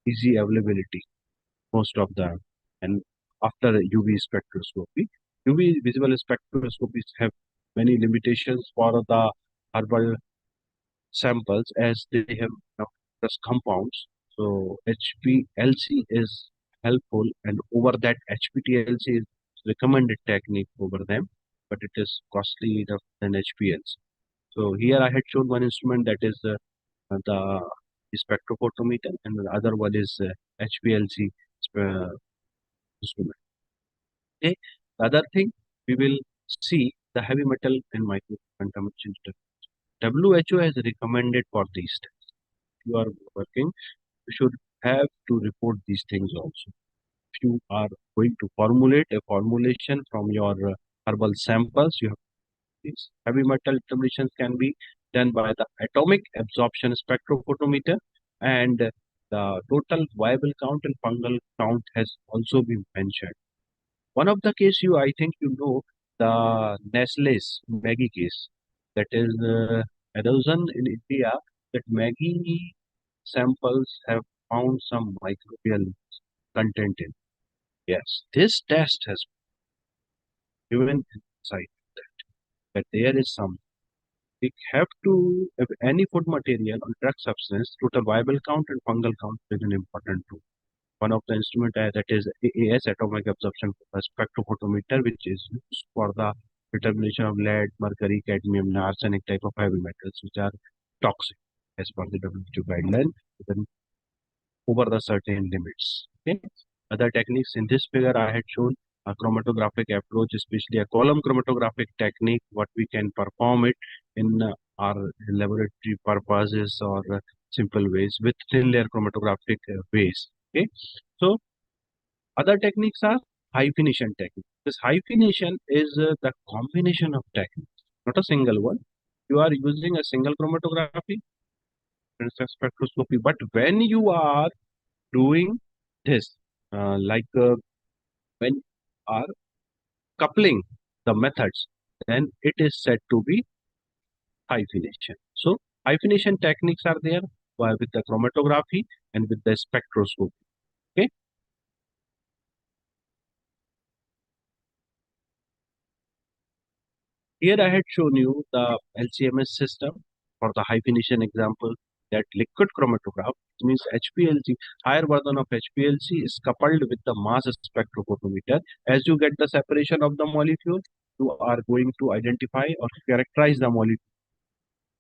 easy availability, most of the, and after UV spectroscopy. UV visible spectroscopies have many limitations for the herbal samples as they have just compounds. So HPLC is helpful, and over that HPTLC is recommended technique over them, but it is costly enough than HPLC. So here I had shown one instrument, that is the spectrophotometer, and the other one is HPLC instrument. Okay. The other thing we will see the heavy metal and micro contamination. WHO has recommended for these tests. If you are working, you should have to report these things also. If you are going to formulate a formulation from your herbal samples, you have chromatographies. Heavy metal determinations can be done by the atomic absorption spectrophotometer, and the total viable count and fungal count has also been mentioned. One of the case I think the Nestle's Maggie case, that is erosion in India, that Maggie samples have found some microbial content in. Yes, this test has given insight that there is some. We have to, if any food material or drug substance, total viable count and fungal count is an important tool. One of the instrument that is AAS, atomic absorption spectrophotometer, which is used for the determination of lead, mercury, cadmium, and arsenic type of heavy metals, which are toxic as per the WHO guideline, within over the certain limits. Okay. Other techniques in this figure I had shown a chromatographic approach, especially a column chromatographic technique, what we can perform it in our laboratory purposes or simple ways with thin layer chromatographic ways. Okay. So other techniques are hyphenation technique. This hyphenation is the combination of techniques, not a single one. You are using a single chromatography and spectroscopy, but when you are doing this, when you are coupling the methods, then it is said to be hyphenation. So hyphenation techniques are there with the chromatography and with the spectroscopy. Okay. Here I had shown you the LCMS system for the hyphenation example, that liquid chromatograph, which means HPLC, higher version of HPLC is coupled with the mass spectrophotometer. As you get the separation of the molecule, you are going to identify or characterize the molecule.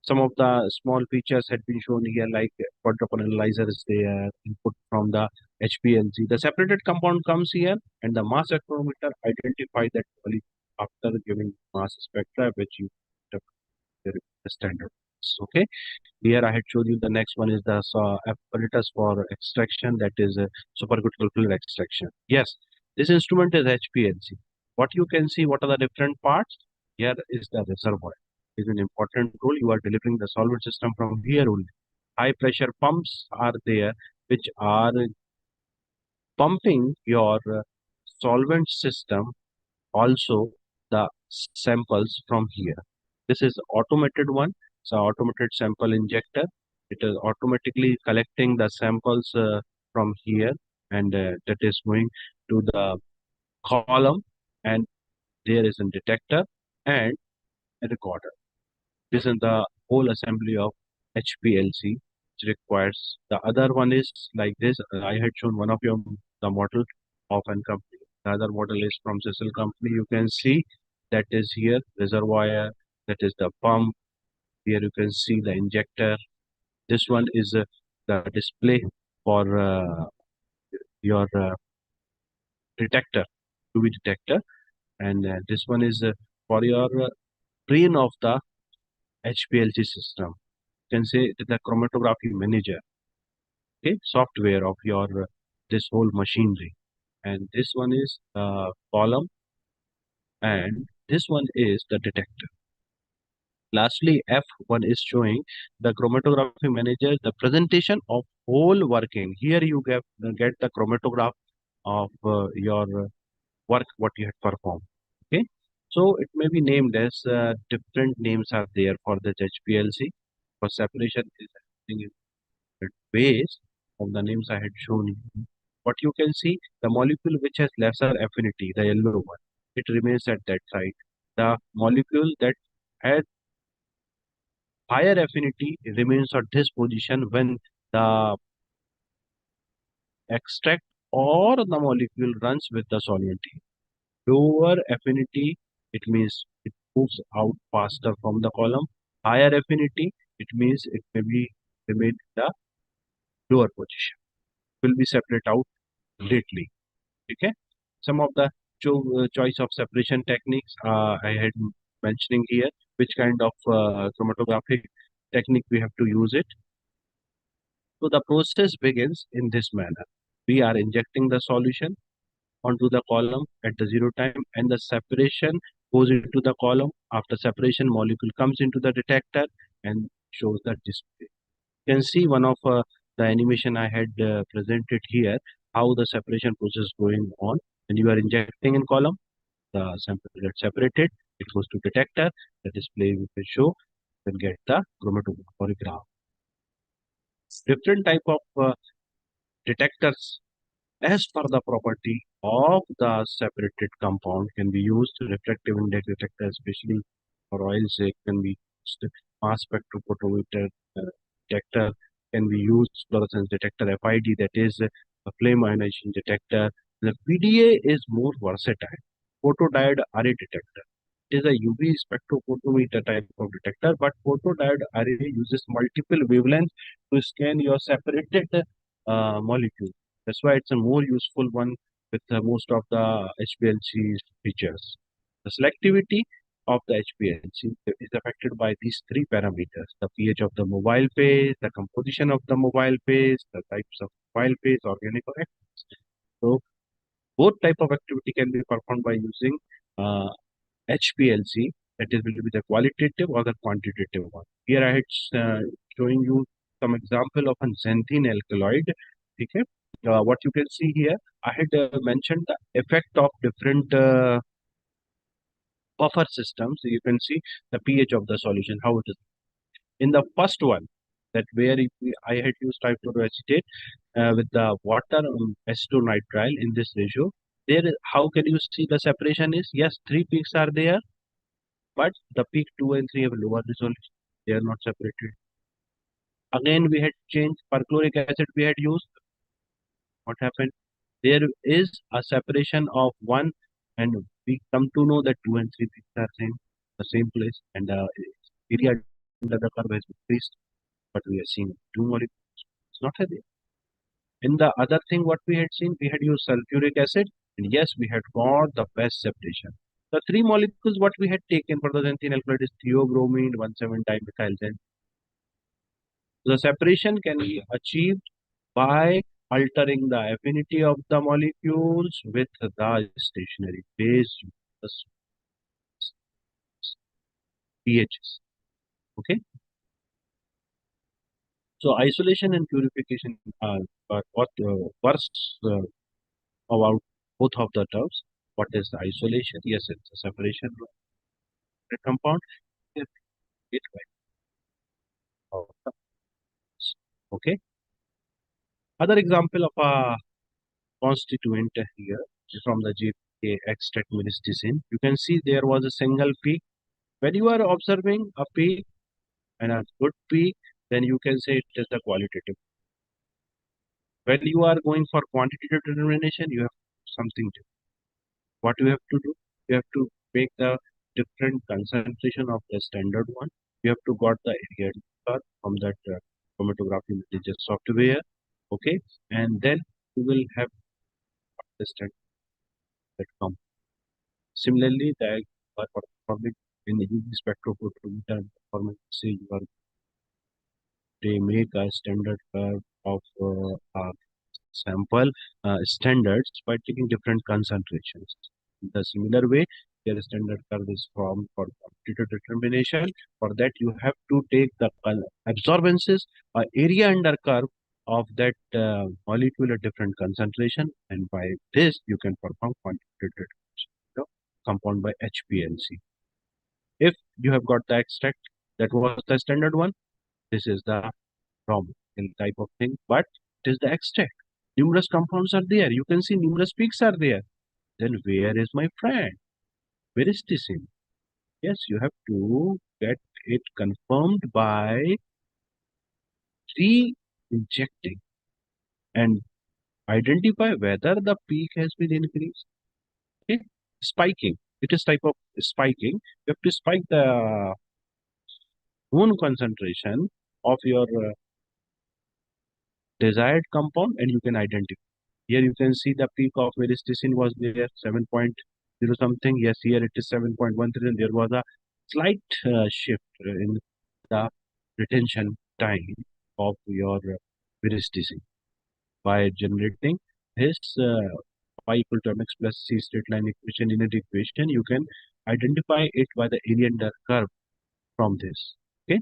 Some of the small features had been shown here, like quadruple analyzer is there, input from the HPLC. The separated compound comes here, and the mass spectrometer identify that molecule after giving mass spectra, which you the standard. Okay. Here I had showed you the next one is the apparatus for extraction, that is supercritical fluid extraction. Yes, this instrument is HPLC. What you can see, what are the different parts? Here is the reservoir. It is an important role. You are delivering the solvent system from here only. High pressure pumps are there, which are pumping your solvent system, also the samples from here. This is automated one. It's an automated sample injector. It is automatically collecting the samples from here, and that is going to the column, and there is a detector and a recorder. This is the whole assembly of HPLC which requires. The other one is like this. I had shown one of your the model of an company. The other model is from Cecil company. You can see that is here reservoir. That is the pump. Here you can see the injector. This one is the display for your detector, UV detector, and this one is for your brain of the HPLC system. You can say it is the chromatography manager, okay, software of your this whole machinery. And this one is the column, and this one is the detector. Lastly, F1 is showing the chromatography manager, the presentation of whole working. Here you get the chromatograph of your work, what you had performed. Okay, so it may be named as different names are there for the HPLC. For separation is happening in different ways of the names I had shown you. What you can see, the molecule which has lesser affinity, the yellow one, it remains at that side. The molecule that has higher affinity remains at this position when the extract or the molecule runs with the solvent. Lower affinity, it means it moves out faster from the column. Higher affinity, it means it may be remain in the lower position. Will be separate out lately. Okay. Some of the choice of separation techniques I had mentioning here, which kind of chromatographic technique we have to use it. So the process begins in this manner. We are injecting the solution onto the column at the zero time, and the separation goes into the column. After separation, molecule comes into the detector and shows the display. You can see one of the animation I had presented here, how the separation process going on. When you are injecting in column, the sample gets separated, it goes to detector, the display will show, then get the chromatograph graph. Different type of detectors as per the property of the separated compound can be used. Refractive index detector, especially for oils, it can be used. Mass spectrophotometer detector can be used. Fluorescence detector, FID, that is a flame ionization detector. The PDA is more versatile. Photodiode array detector. It is a UV spectrophotometer type of detector, but photodiode array uses multiple wavelengths to scan your separated molecule. That's why it's a more useful one with most of the HPLC features. The selectivity of the HPLC is affected by these three parameters: the pH of the mobile phase, the composition of the mobile phase, the types of mobile phase, organic or active. So both type of activity can be performed by using uh, HPLC, that is will be the qualitative or the quantitative one. Here I had showing you some example of a xanthine alkaloid. Okay. What you can see here, I had mentioned the effect of different buffer systems. You can see the pH of the solution, how it is. In the first one, that where I had used trifluoroacetate with the water acetonitrile in this ratio, how can you see the separation is? Yes, three peaks are there, but the peak 2 and 3 have lower resolution. They are not separated. Again, we had changed perchloric acid we had used. What happened? There is a separation of one, and we come to know that 2 and 3 peaks are the same place, and the area under the curve has increased, but we are seeing two molecules. It's not there. In the other thing, what we had seen, we had used sulfuric acid, and yes, we had got the best separation. The three molecules what we had taken for the xanthine alkaloid is theobromine, 1,7-dimethyl. The separation can be achieved by altering the affinity of the molecules with the stationary phase, the pHs. Okay. So isolation and purification are what first about both of the terms. What is the isolation? Yes, it's a separation of the compound. Yes, it of the- Okay. Other example of a constituent here is from the GPA extract myristicin. You can see there was a single peak. When you are observing a peak and a good peak, then you can say it is the qualitative. When you are going for quantitative determination, you have something different. What you have to do? You have to make the different concentration of the standard one. You have to got the area from that chromatography manager software. Okay, and then you will have the standard that come. Similarly, the performing in the UV spectrophotometer performance, say you are they make a standard curve of sample standards by taking different concentrations. In the similar way, their standard curve is formed for quantitative determination. For that, you have to take the absorbances or area under curve of that molecule at different concentration, and by this you can perform quantitative determination of the compound by HPLC. If you have got the extract, that was the standard one. This is the from in type of thing, but it is the extract. Numerous compounds are there. You can see numerous peaks are there. Then where is my friend? Where is this in? Yes, you have to get it confirmed by re-injecting and identify whether the peak has been increased. Okay, spiking. It is type of spiking. You have to spike the own concentration of your desired compound, and you can identify. Here you can see the peak of myristicin was there 7.0 something. Yes, here it is 7.13, and there was a slight shift in the retention time of your myristicin. By generating this y equal to mx plus c straight line equation in a equation, you can identify it by the area curve from this. Okay.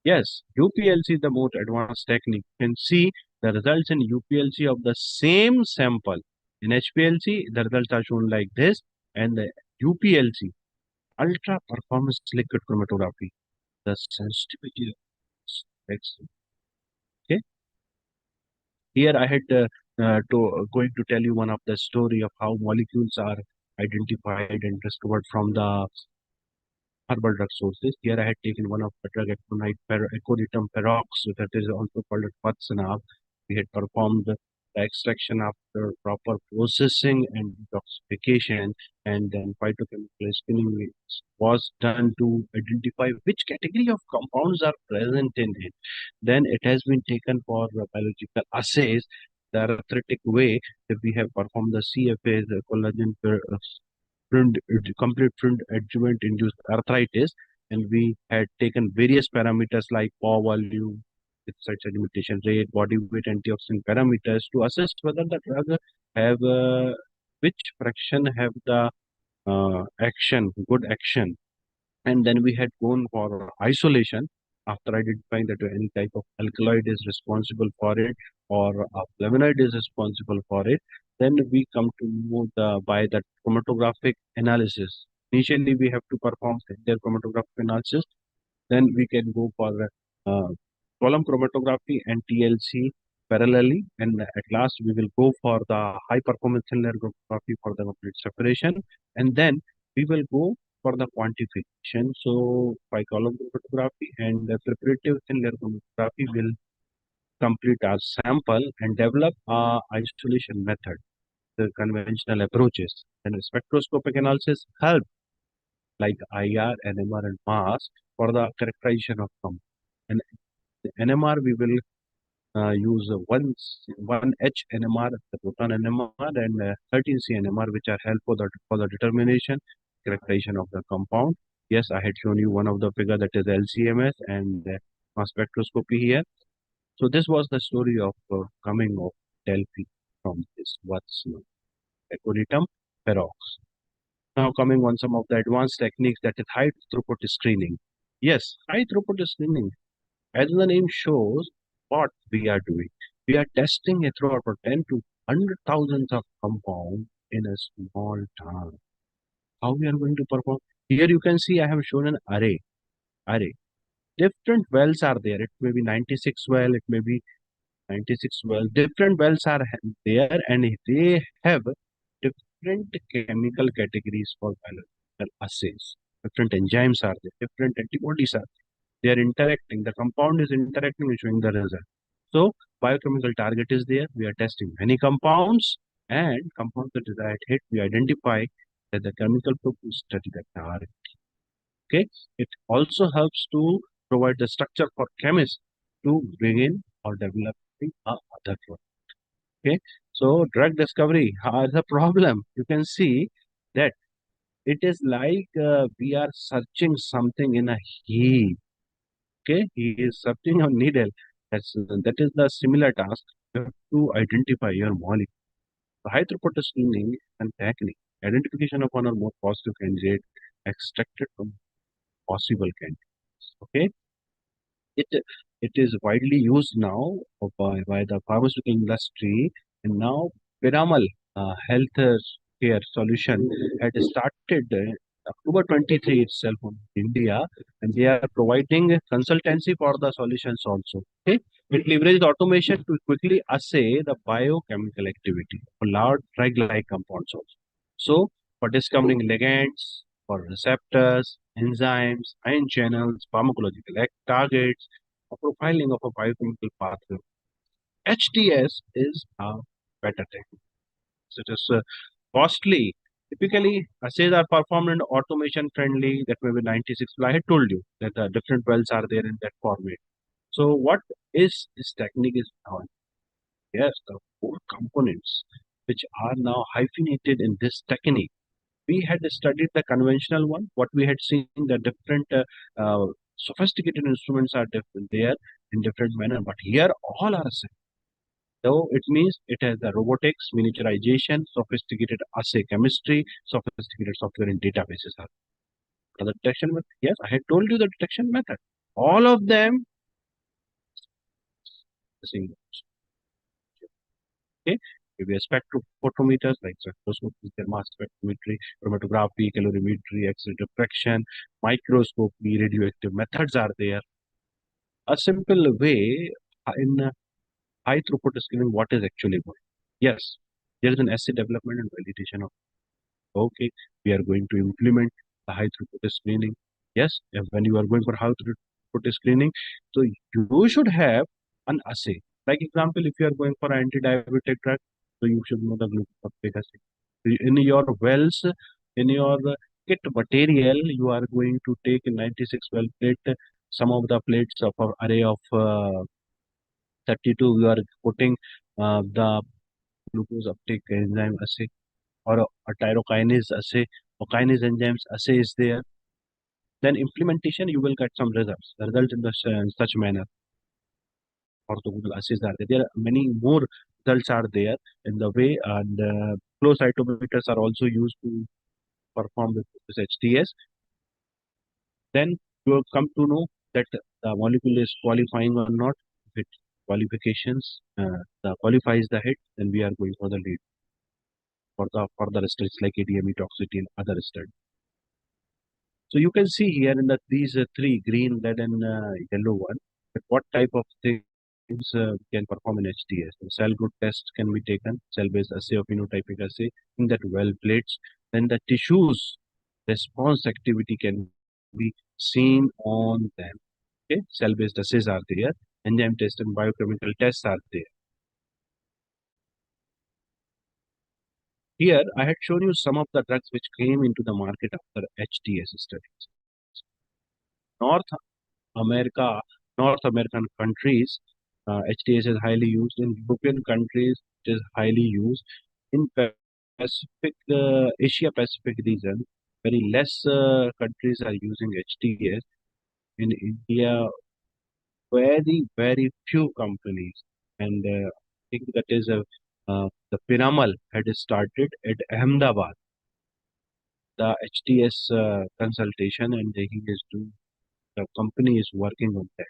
Yes, UPLC is the most advanced technique. You can see the results in UPLC of the same sample. In HPLC, the results are shown like this, and the UPLC, ultra performance liquid chromatography, the sensitivity is excellent. Okay. Here I had going to tell you one of the story of how molecules are identified and discovered from the herbal drug sources. Here I had taken one of the drug ecoditum perox, that is also called Patsanab. We had performed the extraction after proper processing and detoxification, and then phytochemical screening was done to identify which category of compounds are present in it. Then it has been taken for biological assays, the arithmetic way that we have performed the CFA, the collagen complete print adjuvant induced arthritis, and we had taken various parameters like paw volume, with such sedimentation rate, body weight, antioxidant parameters to assess whether the drug have which fraction have the good action. And then we had gone for isolation after identifying that any type of alkaloid is responsible for it or a flavonoid is responsible for it. Then we come to know by the chromatographic analysis. Initially, we have to perform their chromatographic analysis. Then we can go for uh, column chromatography and TLC parallelly. And at last, we will go for the high performance thin layer chromatography for the complete separation. And then we will go for the quantification. So by column chromatography and the preparative thin layer chromatography will complete our sample and develop a isolation method, the conventional approaches. And spectroscopic analysis help like IR, NMR, and mass for the characterization of compound. And the NMR we will use one H NMR, the proton NMR, and 13C NMR, which are helpful for the determination, characterization of the compound. Yes, I had shown you one of the figure that is LCMS and mass spectroscopy here. So this was the story of coming of Delphi from this what's known ecoditum perox. Now coming on some of the advanced techniques, that is high throughput screening. Yes, high throughput screening, as the name shows, what we are doing. We are testing a throughout for 10 to 100 thousands of compounds in a small time. How we are going to perform? Here you can see I have shown an array. Different wells are there. It may be 96 well, it may be 96 well. Different wells are there and they have different chemical categories for biological assays. Different enzymes are there, different antibodies are there. They are interacting. The compound is interacting and showing the result. So biochemical target is there. We are testing many compounds and compounds the desired hit. We identify that the chemical group is study the target. Okay. It also helps to provide the structure for chemists to bring in or developing other drug. Okay. So drug discovery has a problem. You can see that it is like we are searching something in a heap. Okay, he is searching on needle. That is the similar task. You have to identify your molecule. The high throughput screening and technique, identification of one or more positive candidate extracted from possible candidates. Okay, it it is widely used now by the pharmaceutical industry, and now Piramal health care solution had started October 23 itself in India, and they are providing consultancy for the solutions also. Okay, it leverages automation to quickly assay the biochemical activity for large drug-like compounds also. So for discovering ligands, for receptors, enzymes, ion channels, pharmacological targets, a profiling of a biochemical pathway. HTS is a better technique. So it is costly. Typically, assays are performed in automation friendly. That may be 96. I had told you that the different wells are there in that format. So what is this technique is now? Yes, the four components which are now hyphenated in this technique. We had studied the conventional one. What we had seen, the different sophisticated instruments are different there in different manner. But here all are same. So it means it has the robotics, miniaturization, sophisticated assay chemistry, sophisticated software and databases. The detection method. Yes, I had told you the detection method. All of them the same. Okay. We have spectrophotometers like spectroscopy, mass spectrometry, chromatography, calorimetry, X-ray diffraction, microscopy, radioactive methods are there. A simple way in high throughput screening, what is actually going? Yes, there is an assay development and validation of. Okay, we are going to implement the high throughput screening. Yes, when you are going for high throughput screening, so you should have an assay. Like example, if you are going for anti-diabetic drug, so you should know the glucose uptake assay. In your wells, in your kit material, you are going to take 96 well plate. Some of the plates of an array of 32, you are putting the glucose uptake enzyme assay or a tyrokinase assay or kinase enzymes assay is there. Then implementation, you will get some results. The result in such manner orthogonal assays are there. There are many more results are there in the way, and flow cytometers are also used to perform this HTS. Then you will come to know that the molecule is qualifying or not. If it qualifications the qualifies the hit, then we are going for the lead for the further studies like ADME toxicity and other studies. So you can see here in these three, green, red, and yellow one, that what type of things we can perform in HTS. The cell group test can be taken, cell-based assay or phenotypic assay in that well plates. Then the tissues response activity can be seen on them. Okay, cell-based assays are there, enzyme test and biochemical tests are there. Here, I had shown you some of the drugs which came into the market after HTS studies. North America, North American countries, HTS is highly used. In European countries, it is highly used. In Pacific, Asia Pacific region, very less countries are using HTS. In India, very few companies, and I think that is the Piramal had started at Ahmedabad, the HTS consultation, and he is doing. The company is working on that.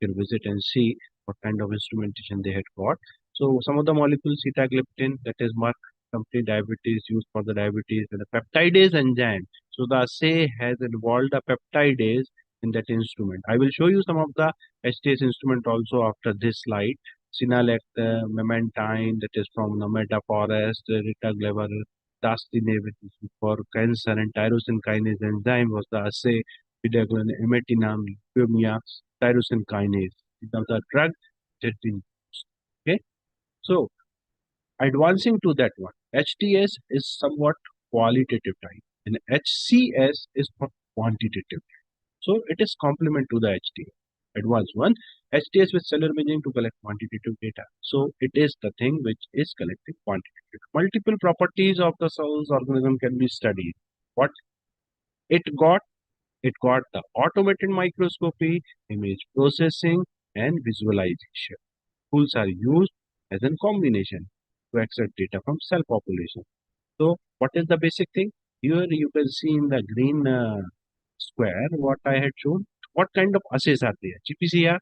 Can visit and see what kind of instrumentation they had got. So some of the molecules, sitagliptin, that is Merck company diabetes, used for the diabetes, and the peptidase enzyme. So the assay has involved a peptidase in that instrument. I will show you some of the HTS instrument also after this slide. Sinalect, memantine, that is from Nameta forest, Ritaglever, Dastinave, which is for cancer, and tyrosine kinase enzyme was the assay. Vidaglin, imetinam, leukemia, tyrosine kinase. These are the drug that been used. Okay. So advancing to that one, HTS is somewhat qualitative type and HCS is for quantitative. So it is complement to the HTS. Advanced one, HTS with cellular imaging to collect quantitative data. So it is the thing which is collecting quantitative. Multiple properties of the cells organism can be studied. What it got? It got the automated microscopy, image processing, and visualization. Tools are used as a combination to extract data from cell population. So, what is the basic thing? Here you can see in the green square what I had shown. What kind of assays are there? GPCR,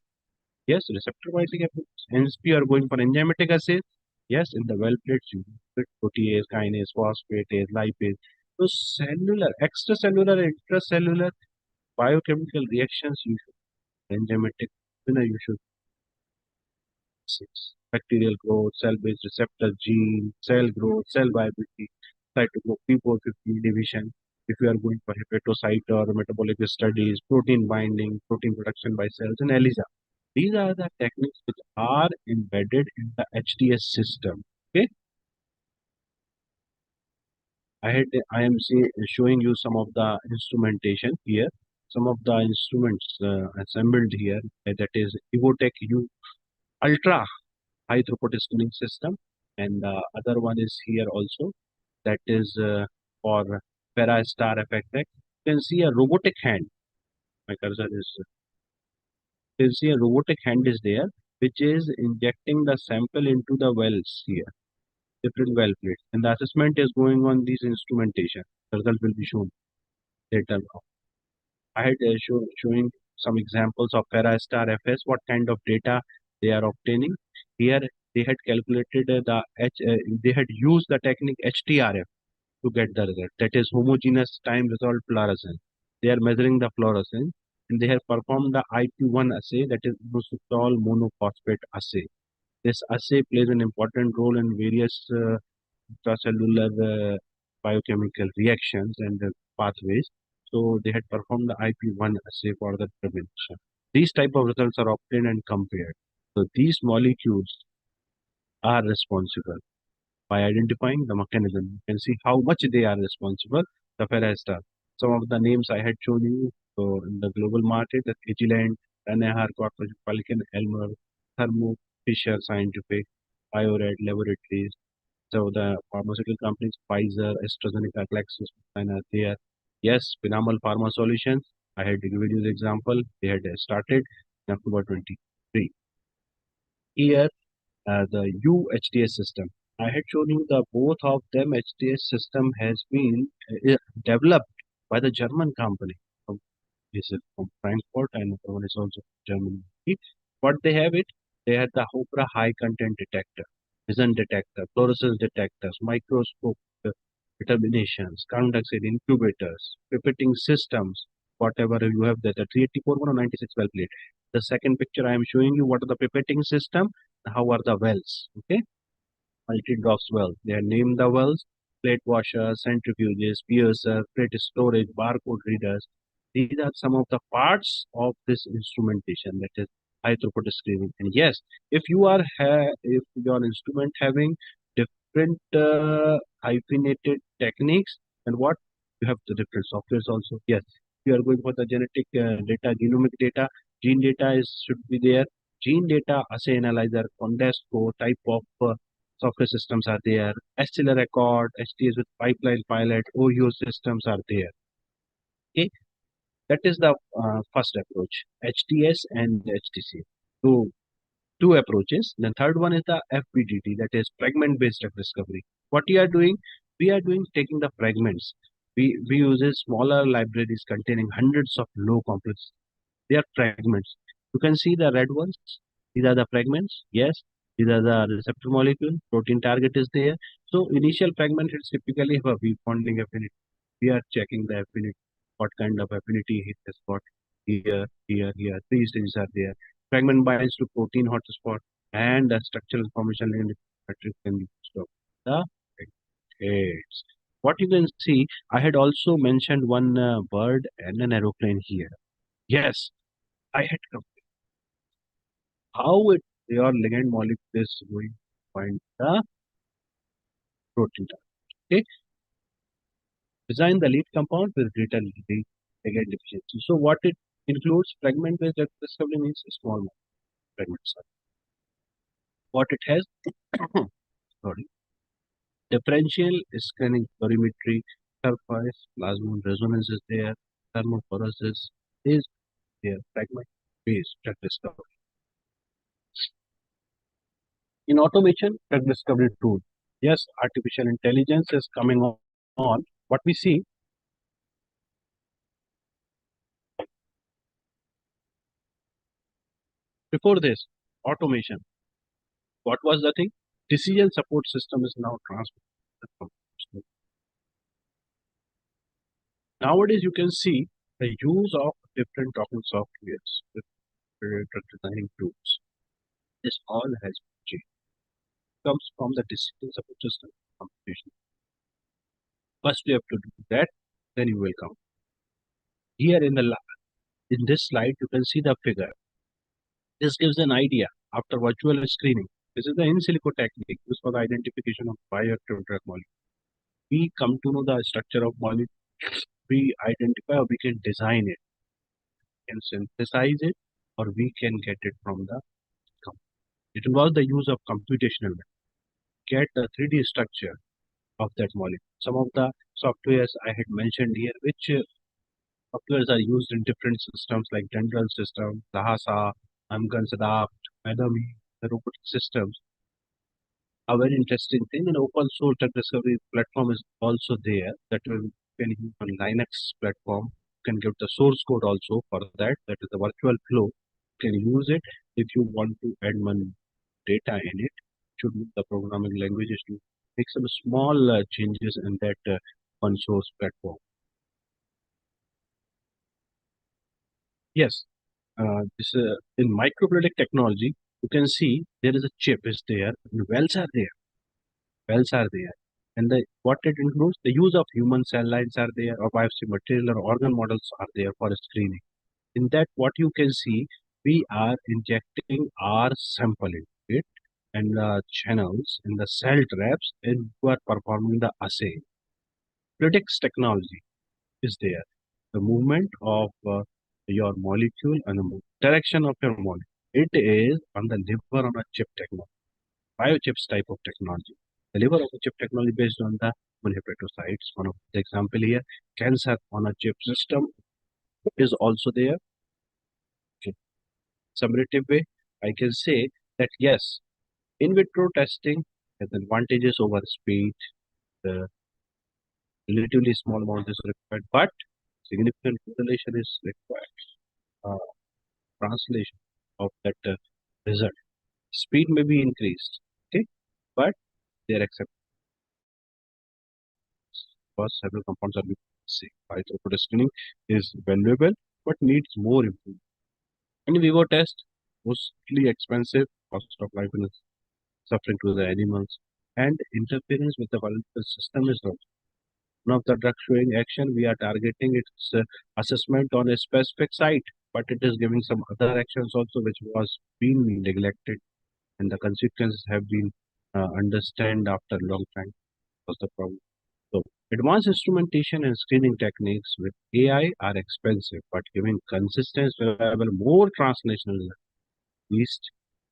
yes, receptor binding approach. NSP are going for enzymatic assays. Yes, in the well plates you put protease, kinase, phosphatase, lipase. So cellular, extracellular, intracellular biochemical reactions you should enzymatic, you should bacterial growth, cell-based receptor gene, cell growth, cell viability, cytogrowth, P450 division. If you are going for hepatocyte or metabolic studies, protein binding, protein production by cells, and ELISA. These are the techniques which are embedded in the HTS system. Okay, I am showing you some of the instrumentation here. Some of the instruments assembled here, that is Evotech U Ultra high throughput screening system, and the other one is here also, that is for Parastar effect. You can see a robotic hand. My cursor is, you can see a robotic hand is there, which is injecting the sample into the wells here, different well plates. And the assessment is going on these instrumentation. The result will be shown later on. I had showing some examples of Ferrastar FS, what kind of data they are obtaining. Here they had calculated they had used the technique HTRF to get the result. That is homogeneous time resolved fluorescence. They are measuring the fluorescence and they have performed the IP1 assay, that is inositol monophosphate assay. This assay plays an important role in various intracellular biochemical reactions and pathways. So they had performed the IP1 assay for the prevention. These type of results are obtained and compared. So these molecules are responsible by identifying the mechanism. You can see how much they are responsible. The Ferrastar. Some of the names I had shown you. So in the global market, the Agilent, Danaher Corporation, Pelican, Elmer, Thermo Fisher Scientific, BioRed Laboratories. So the pharmaceutical companies, Pfizer, AstraZeneca, GlaxoSmithKline are there. Yes, Pinamal Pharma Solutions. I had given you the example. They had started in October 23. Here the UHTS system. I had shown you the both of them HTS system has been developed by the German company. This is from Frankfurt and the one is also Germany. What they have it? They had the Hopra high content detector, vision detector, fluorescence detectors, microscope determinations, carbon dioxide incubators, pipetting systems, whatever you have there, the 384 one or 96 well plate. The second picture I am showing you what are the pipetting system, how are the wells, okay? Multi-drops well. They are named the wells, plate washers, centrifuges, piercer, plate storage, barcode readers. These are some of the parts of this instrumentation, that is high throughput screening. And yes, if you are if your instrument having different hyphenated techniques, and what you have the different softwares also. Yes, you are going for the genetic data, genomic data, gene data is should be there. Gene data, assay analyzer, Condesco, type of software systems are there. STL record, HTS with pipeline pilot, OEO systems are there. Okay, that is the first approach, HTS and HTC. So two approaches. The third one is the FBDT, that is fragment based drug discovery. What we are doing? We are doing taking the fragments. We use smaller libraries containing hundreds of low complex. They are fragments. You can see the red ones. These are the fragments. Yes. These are the receptor molecule. Protein target is there. So initial fragment is typically have a weak bonding affinity. We are checking the affinity. What kind of affinity it has got here, here, here. Three stages are there. Fragment binds to protein hotspot and the structural information in the matrix can be used of the fragments. What you can see, I had also mentioned one bird and an aeroplane here. Yes, I had how it your ligand molecule is going to find the protein target. Okay, design the lead compound with greater ligand efficiency. So what it includes, fragment based drug discovery means small fragments. What it has, sorry, differential scanning perimetry, surface, plasmon resonance is there, thermophoresis is there, fragment based drug discovery. In automation, drug discovery tool. Yes, artificial intelligence is coming on. What we see, before this, automation. What was the thing? Decision support system is now transferred. Nowadays, you can see the use of different talking softwares with drug designing tools. This all has changed. Comes from the decision support system computation. First, you have to do that, then you will come. Here in this slide, you can see the figure. This gives an idea after virtual screening. This is the in silico technique used for the identification of bioactive drug molecule. We come to know the structure of molecule. We identify or we can design it, can synthesize it, or we can get it from the company. It involves the use of computational method. Get the 3D structure of that molecule. Some of the softwares I had mentioned here, which softwares are used in different systems like General System, Lahasa, Amgansadap, Enemy, the robotic systems. A very interesting thing, an open source drug discovery platform is also there that will can use on Linux platform. You can give the source code also for that. That is the virtual flow. You can use it if you want to add one data in it. Should use the programming languages to make some small changes in that open source platform. Yes, this in microfluidic technology, you can see there is a chip is there and wells are there. Wells are there. And what it includes, the use of human cell lines are there, or biopsy material or organ models are there for screening. In that, what you can see, we are injecting our sample into it and the channels in the cell traps and we are performing the assay. Fluidics technology is there. The movement of your molecule and the direction of your molecule. It is on the liver on a chip technology, biochips type of technology. The liver of a chip technology based on the human hepatocytes. One of the example here, cancer on a chip system is also there. Okay. Summative way, I can say that yes, in vitro testing has advantages over speed. The relatively small amount is required, but significant correlation is required. Translation of that result. Speed may be increased, okay, but they are accepted because several compounds are being safe. High throughput screening is valuable, but needs more improvement. In vivo test, mostly expensive, cost of life is suffering to the animals, and interference with the biological system is low. One of the drug showing action, we are targeting its assessment on a specific site, but it is giving some other actions also which was being neglected, and the consequences have been understand after a long time was the problem. So advanced instrumentation and screening techniques with AI are expensive, but giving consistent, reliable, more translational least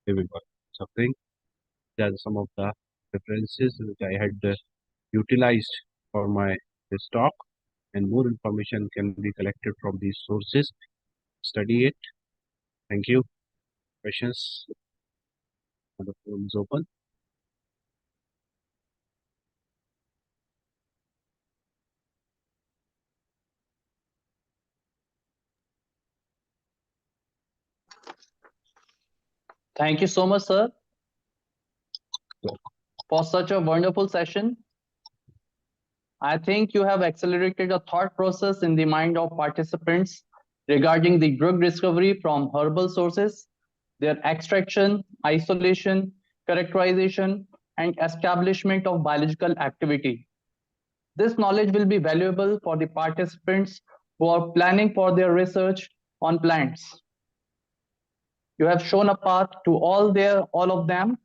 living suffering. There are some of the references which I had utilized for my this talk, and more information can be collected from these sources. Study it. Thank you. Questions? The forum is open. Thank you so much, sir, for such a wonderful session. I think you have accelerated a thought process in the mind of participants regarding the drug discovery from herbal sources, their extraction, isolation, characterization, and establishment of biological activity. This knowledge will be valuable for the participants who are planning for their research on plants. You have shown a path to all of them.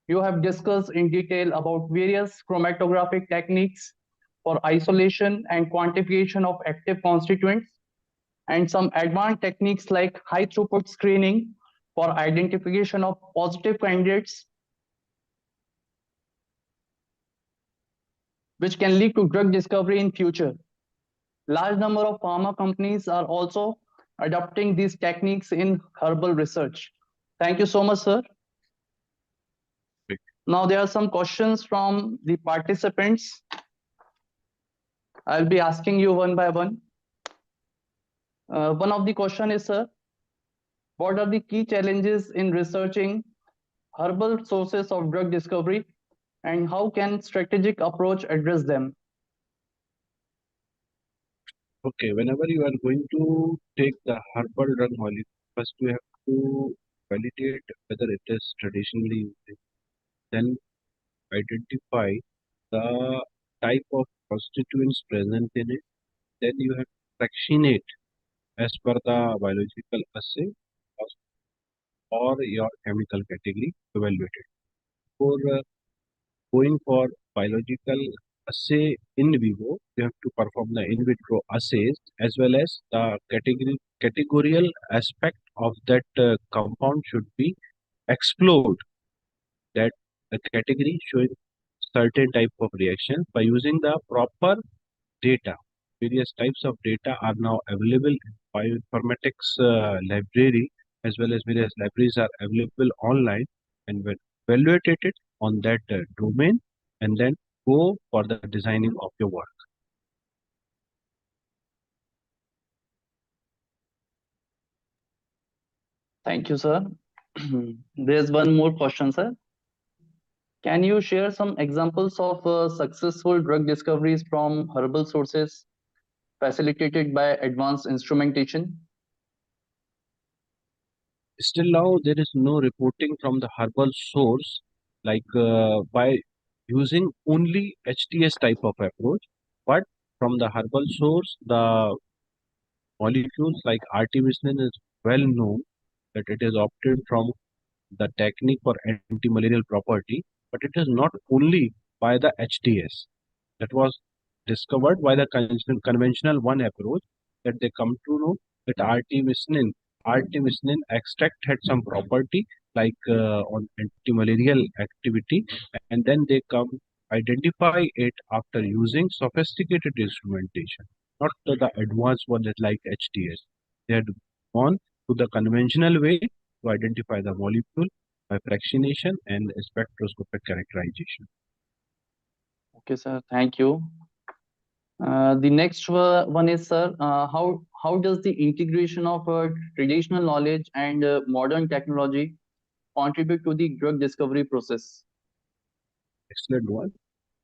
You have discussed in detail about various chromatographic techniques for isolation and quantification of active constituents, and some advanced techniques like high throughput screening for identification of positive candidates, which can lead to drug discovery in future. Large number of pharma companies are also adopting these techniques in herbal research. Thank you so much, sir. Now there are some questions from the participants. I'll be asking you one by one. One of the question is, sir, what are the key challenges in researching herbal sources of drug discovery, and how can strategic approach address them? Okay, whenever you are going to take the herbal drug molecule, first you have to validate whether it is traditionally used. Then identify the type of constituents present in it. Then you have to fractionate as per the biological assay or your chemical category evaluated. For going for biological assay in vivo, you have to perform the in vitro assays as well as the categorical aspect of that compound should be explored. That a category showing certain type of reaction by using the proper data. Various types of data are now available in bioinformatics library as well as various libraries are available online, and when evaluate it on that domain, and then go for the designing of your work. Thank you, sir. There's one more question, sir. Can you share some examples of successful drug discoveries from herbal sources facilitated by advanced instrumentation? Still now, there is no reporting from the herbal source, like by using only HTS type of approach, but from the herbal source, the molecules like artemisinin is well known that it is obtained from the technique for anti-malarial property, but it is not only by the HTS that was discovered by the conventional one approach, that they come to know that artemisinin extract had some property like on anti-malarial activity, and then they come identify it after using sophisticated instrumentation, not the advanced one that like HTS. They had gone to the conventional way to identify the molecule by fractionation and spectroscopic characterization. Okay, sir. Thank you. The next one is, sir, how does the integration of traditional knowledge and modern technology contribute to the drug discovery process? Excellent one.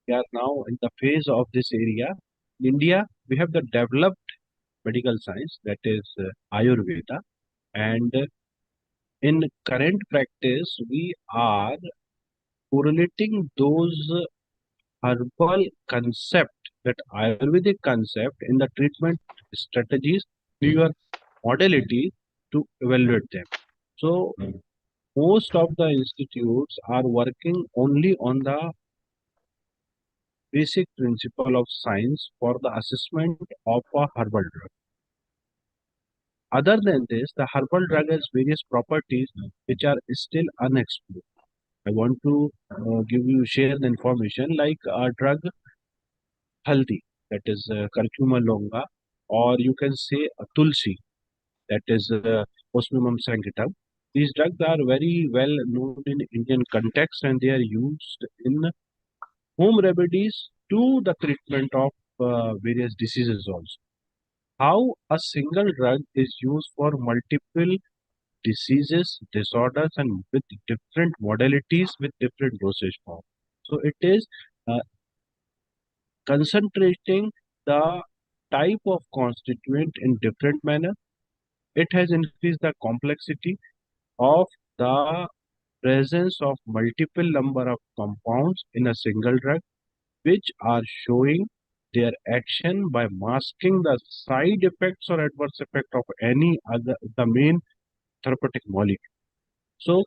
We are now in the phase of this area. In India, we have the developed medical science, that is Ayurveda, and in current practice, we are correlating those herbal concept, that Ayurvedic concept in the treatment strategies to your modalities to evaluate them. So most of the institutes are working only on the basic principle of science for the assessment of a herbal drug. Other than this, the herbal drug has various properties which are still unexplored. I want to share the information like a drug haldi, that is curcuma longa, or you can say a tulsi, that is Osmium sanctum. These drugs are very well known in Indian context, and they are used in home remedies to the treatment of various diseases also. How a single drug is used for multiple diseases, disorders, and with different modalities with different dosage form. So it is uh, concentrating the type of constituent in different manner. It has increased the complexity of the presence of multiple number of compounds in a single drug, which are showing their action by masking the side effects or adverse effect of any other the main therapeutic molecule. So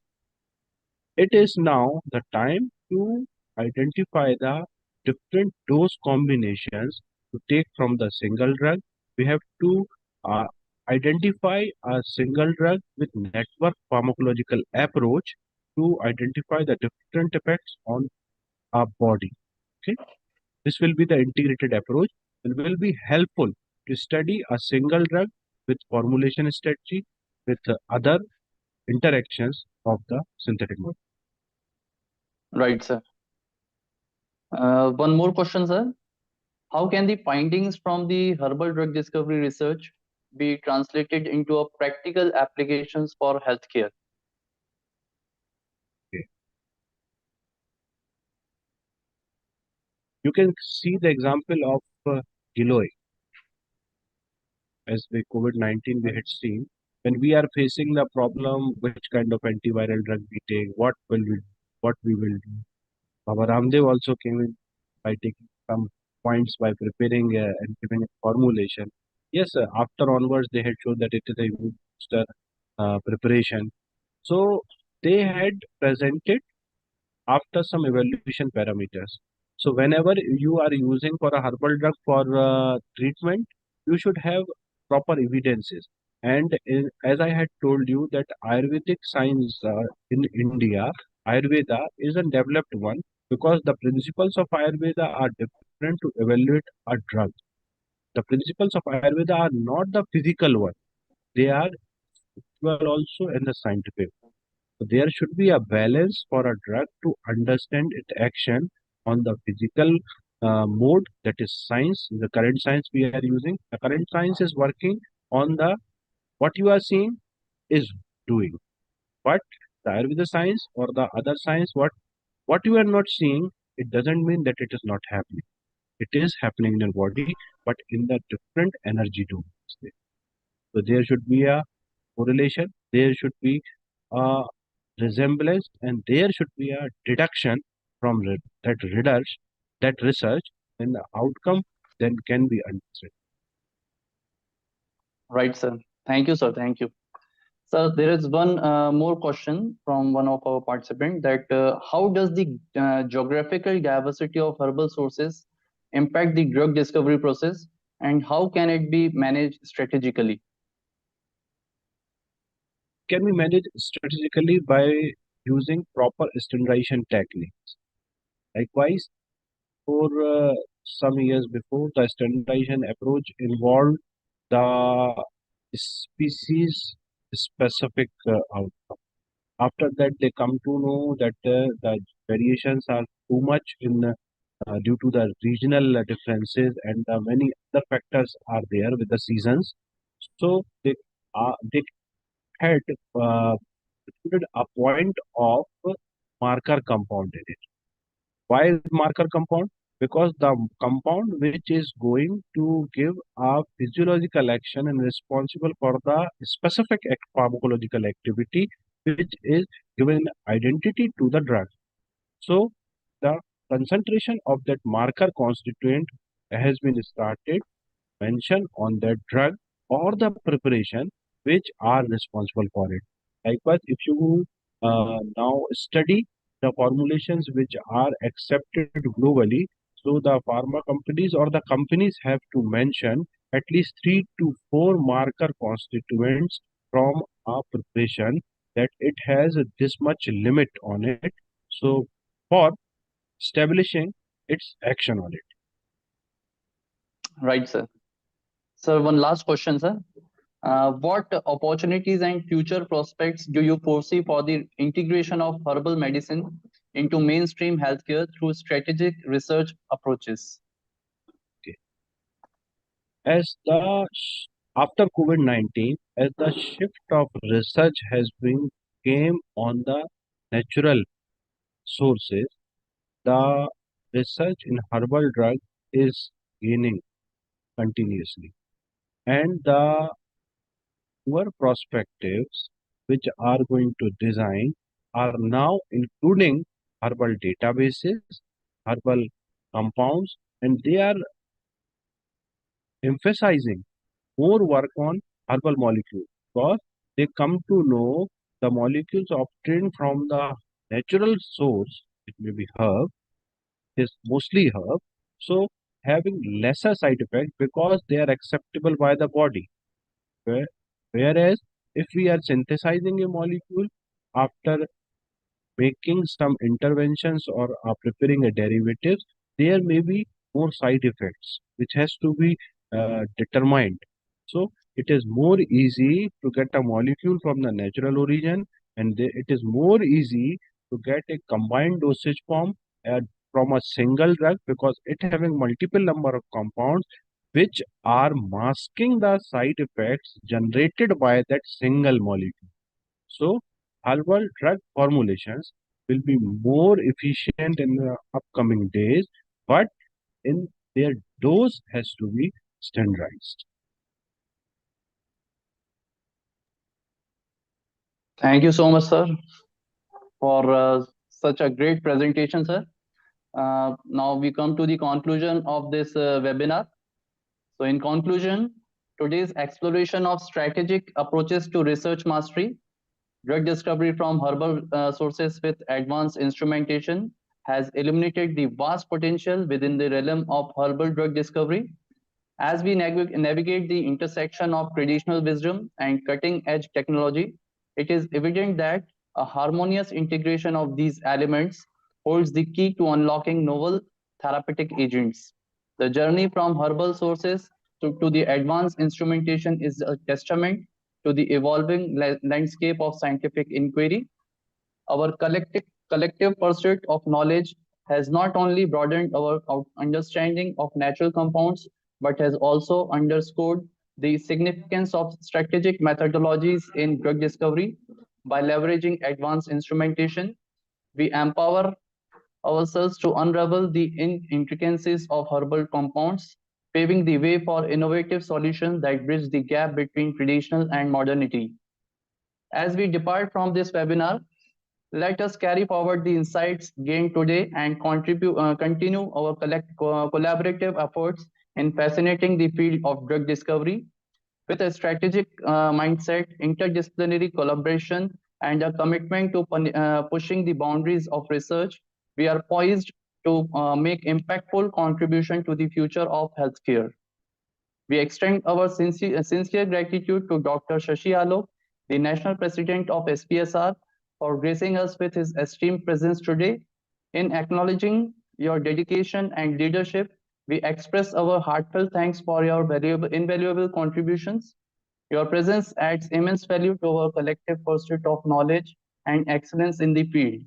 it is now the time to identify the different dose combinations to take from the single drug. We have to uh, identify a single drug with network pharmacological approach to identify the different effects on our body. Okay, this will be the integrated approach and will be helpful to study a single drug with formulation strategy with other interactions of the synthetic molecule. Right, sir. One more question, sir. How can the findings from the herbal drug discovery research be translated into a practical applications for healthcare? Okay. You can see the example of Giloy. As the COVID-19 we had seen, when we are facing the problem, which kind of antiviral drug we take, what we will do. Baba Ramdev also came in by taking some points by preparing and giving a formulation. Yes, after onwards they had shown that it is a immune booster preparation. So they had presented after some evaluation parameters. So whenever you are using for a herbal drug for treatment, you should have proper evidences. And as I had told you that Ayurvedic science in India, Ayurveda is a developed one because the principles of Ayurveda are different to evaluate a drug. The principles of Ayurveda are not the physical one. They are also and the scientific. So there should be a balance for a drug to understand its action on the physical mode, that is science, the current science we are using. The current science is working on the what you are seeing is doing. But the Ayurveda science or the other science, what you are not seeing, it doesn't mean that it is not happening. It is happening in your body, but in the different energy domains. So there should be a correlation, there should be a resemblance, and there should be a deduction from that research, and the outcome then can be understood. Right, sir. Thank you, sir. Thank you. So there is one more question from one of our participants that how does the geographical diversity of herbal sources impact the drug discovery process and how can it be managed strategically? Can be managed strategically by using proper standardization techniques. Likewise, for some years before, the standardization approach involved the species specific outcome. After that, they come to know that the variations are too much in due to the regional differences and many other factors are there with the seasons. So they had included a point of marker compound in it. Why marker compound? Because the compound which is going to give a physiological action and responsible for the specific pharmacological activity which is given identity to the drug. So the concentration of that marker constituent has been started mention on that drug or the preparation which are responsible for it. Likewise, if you now study the formulations which are accepted globally, so the pharma companies or the companies have to mention at least 3 to 4 marker constituents from a preparation that it has this much limit on it. So for establishing its action on it. Right, sir. Sir, one last question, sir. What opportunities and future prospects do you foresee for the integration of herbal medicine into mainstream healthcare through strategic research approaches? Okay. As the after COVID-19, as the shift of research has been came on the natural sources, the research in herbal drug is gaining continuously, and the newer perspectives which are going to design are now including herbal databases, herbal compounds, and they are emphasizing more work on herbal molecules because they come to know the molecules obtained from the natural source. It may be herb, is mostly herb, so having lesser side effects because they are acceptable by the body. Whereas if we are synthesizing a molecule after making some interventions or preparing a derivatives, there may be more side effects which has to be determined. So it is more easy to get a molecule from the natural origin, and it is more easy to get a combined dosage form from a single drug because it having multiple number of compounds which are masking the side effects generated by that single molecule. So, herbal drug formulations will be more efficient in the upcoming days, but in their dose has to be standardized. Thank you so much, sir, for such a great presentation, sir. Now we come to the conclusion of this webinar. So in conclusion, today's exploration of strategic approaches to research mastery, drug discovery from herbal sources with advanced instrumentation has illuminated the vast potential within the realm of herbal drug discovery. As we navigate the intersection of traditional wisdom and cutting-edge technology, it is evident that a harmonious integration of these elements holds the key to unlocking novel therapeutic agents. The journey from herbal sources to the advanced instrumentation is a testament to the evolving landscape of scientific inquiry. Our collective pursuit of knowledge has not only broadened our understanding of natural compounds, but has also underscored the significance of strategic methodologies in drug discovery. By leveraging advanced instrumentation, we empower ourselves to unravel the intricacies of herbal compounds, paving the way for innovative solutions that bridge the gap between traditional and modernity. As we depart from this webinar, let us carry forward the insights gained today and continue our collaborative efforts in fascinating the field of drug discovery. With a strategic mindset, interdisciplinary collaboration, and a commitment to pushing the boundaries of research, we are poised to make impactful contribution to the future of healthcare. We extend our sincere gratitude to Dr. Shashi Alok, the National President of SPSR, for gracing us with his esteemed presence today. In acknowledging your dedication and leadership, we express our heartfelt thanks for your invaluable contributions. Your presence adds immense value to our collective pursuit of knowledge and excellence in the field.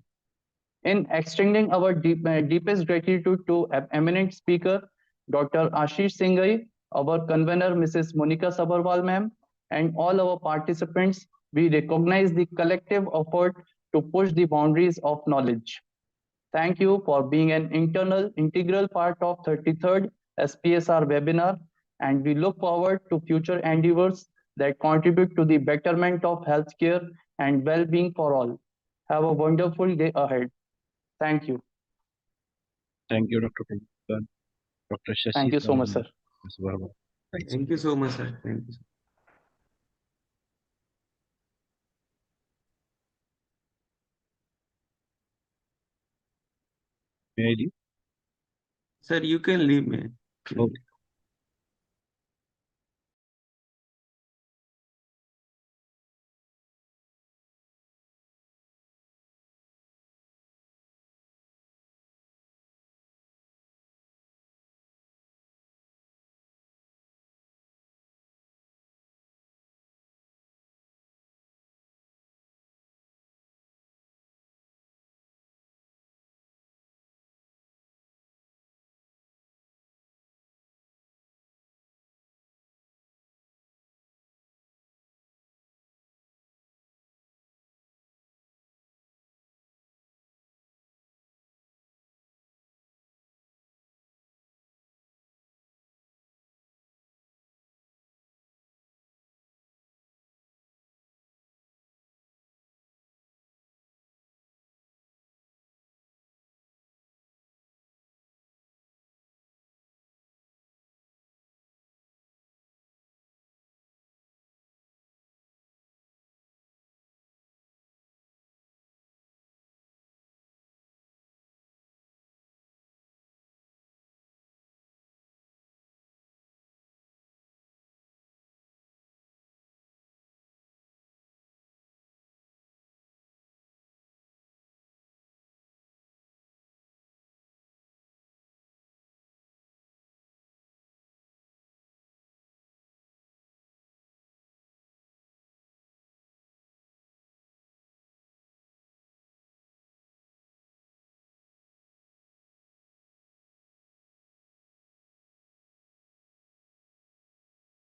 In extending our deepest gratitude to eminent speaker, Dr. Ashish Singhai, our convener, Mrs. Monica Sabarwal ma'am, and all our participants, we recognize the collective effort to push the boundaries of knowledge. Thank you for being an integral part of 33rd SPSR webinar, and we look forward to future endeavors that contribute to the betterment of healthcare and well-being for all. Have a wonderful day ahead. Thank you. Thank you, Dr. Prog, Dr. Shashi. Thank you so much, sir. Thank you so much, sir. Thank you. May I leave? Sir, you can leave me. Okay.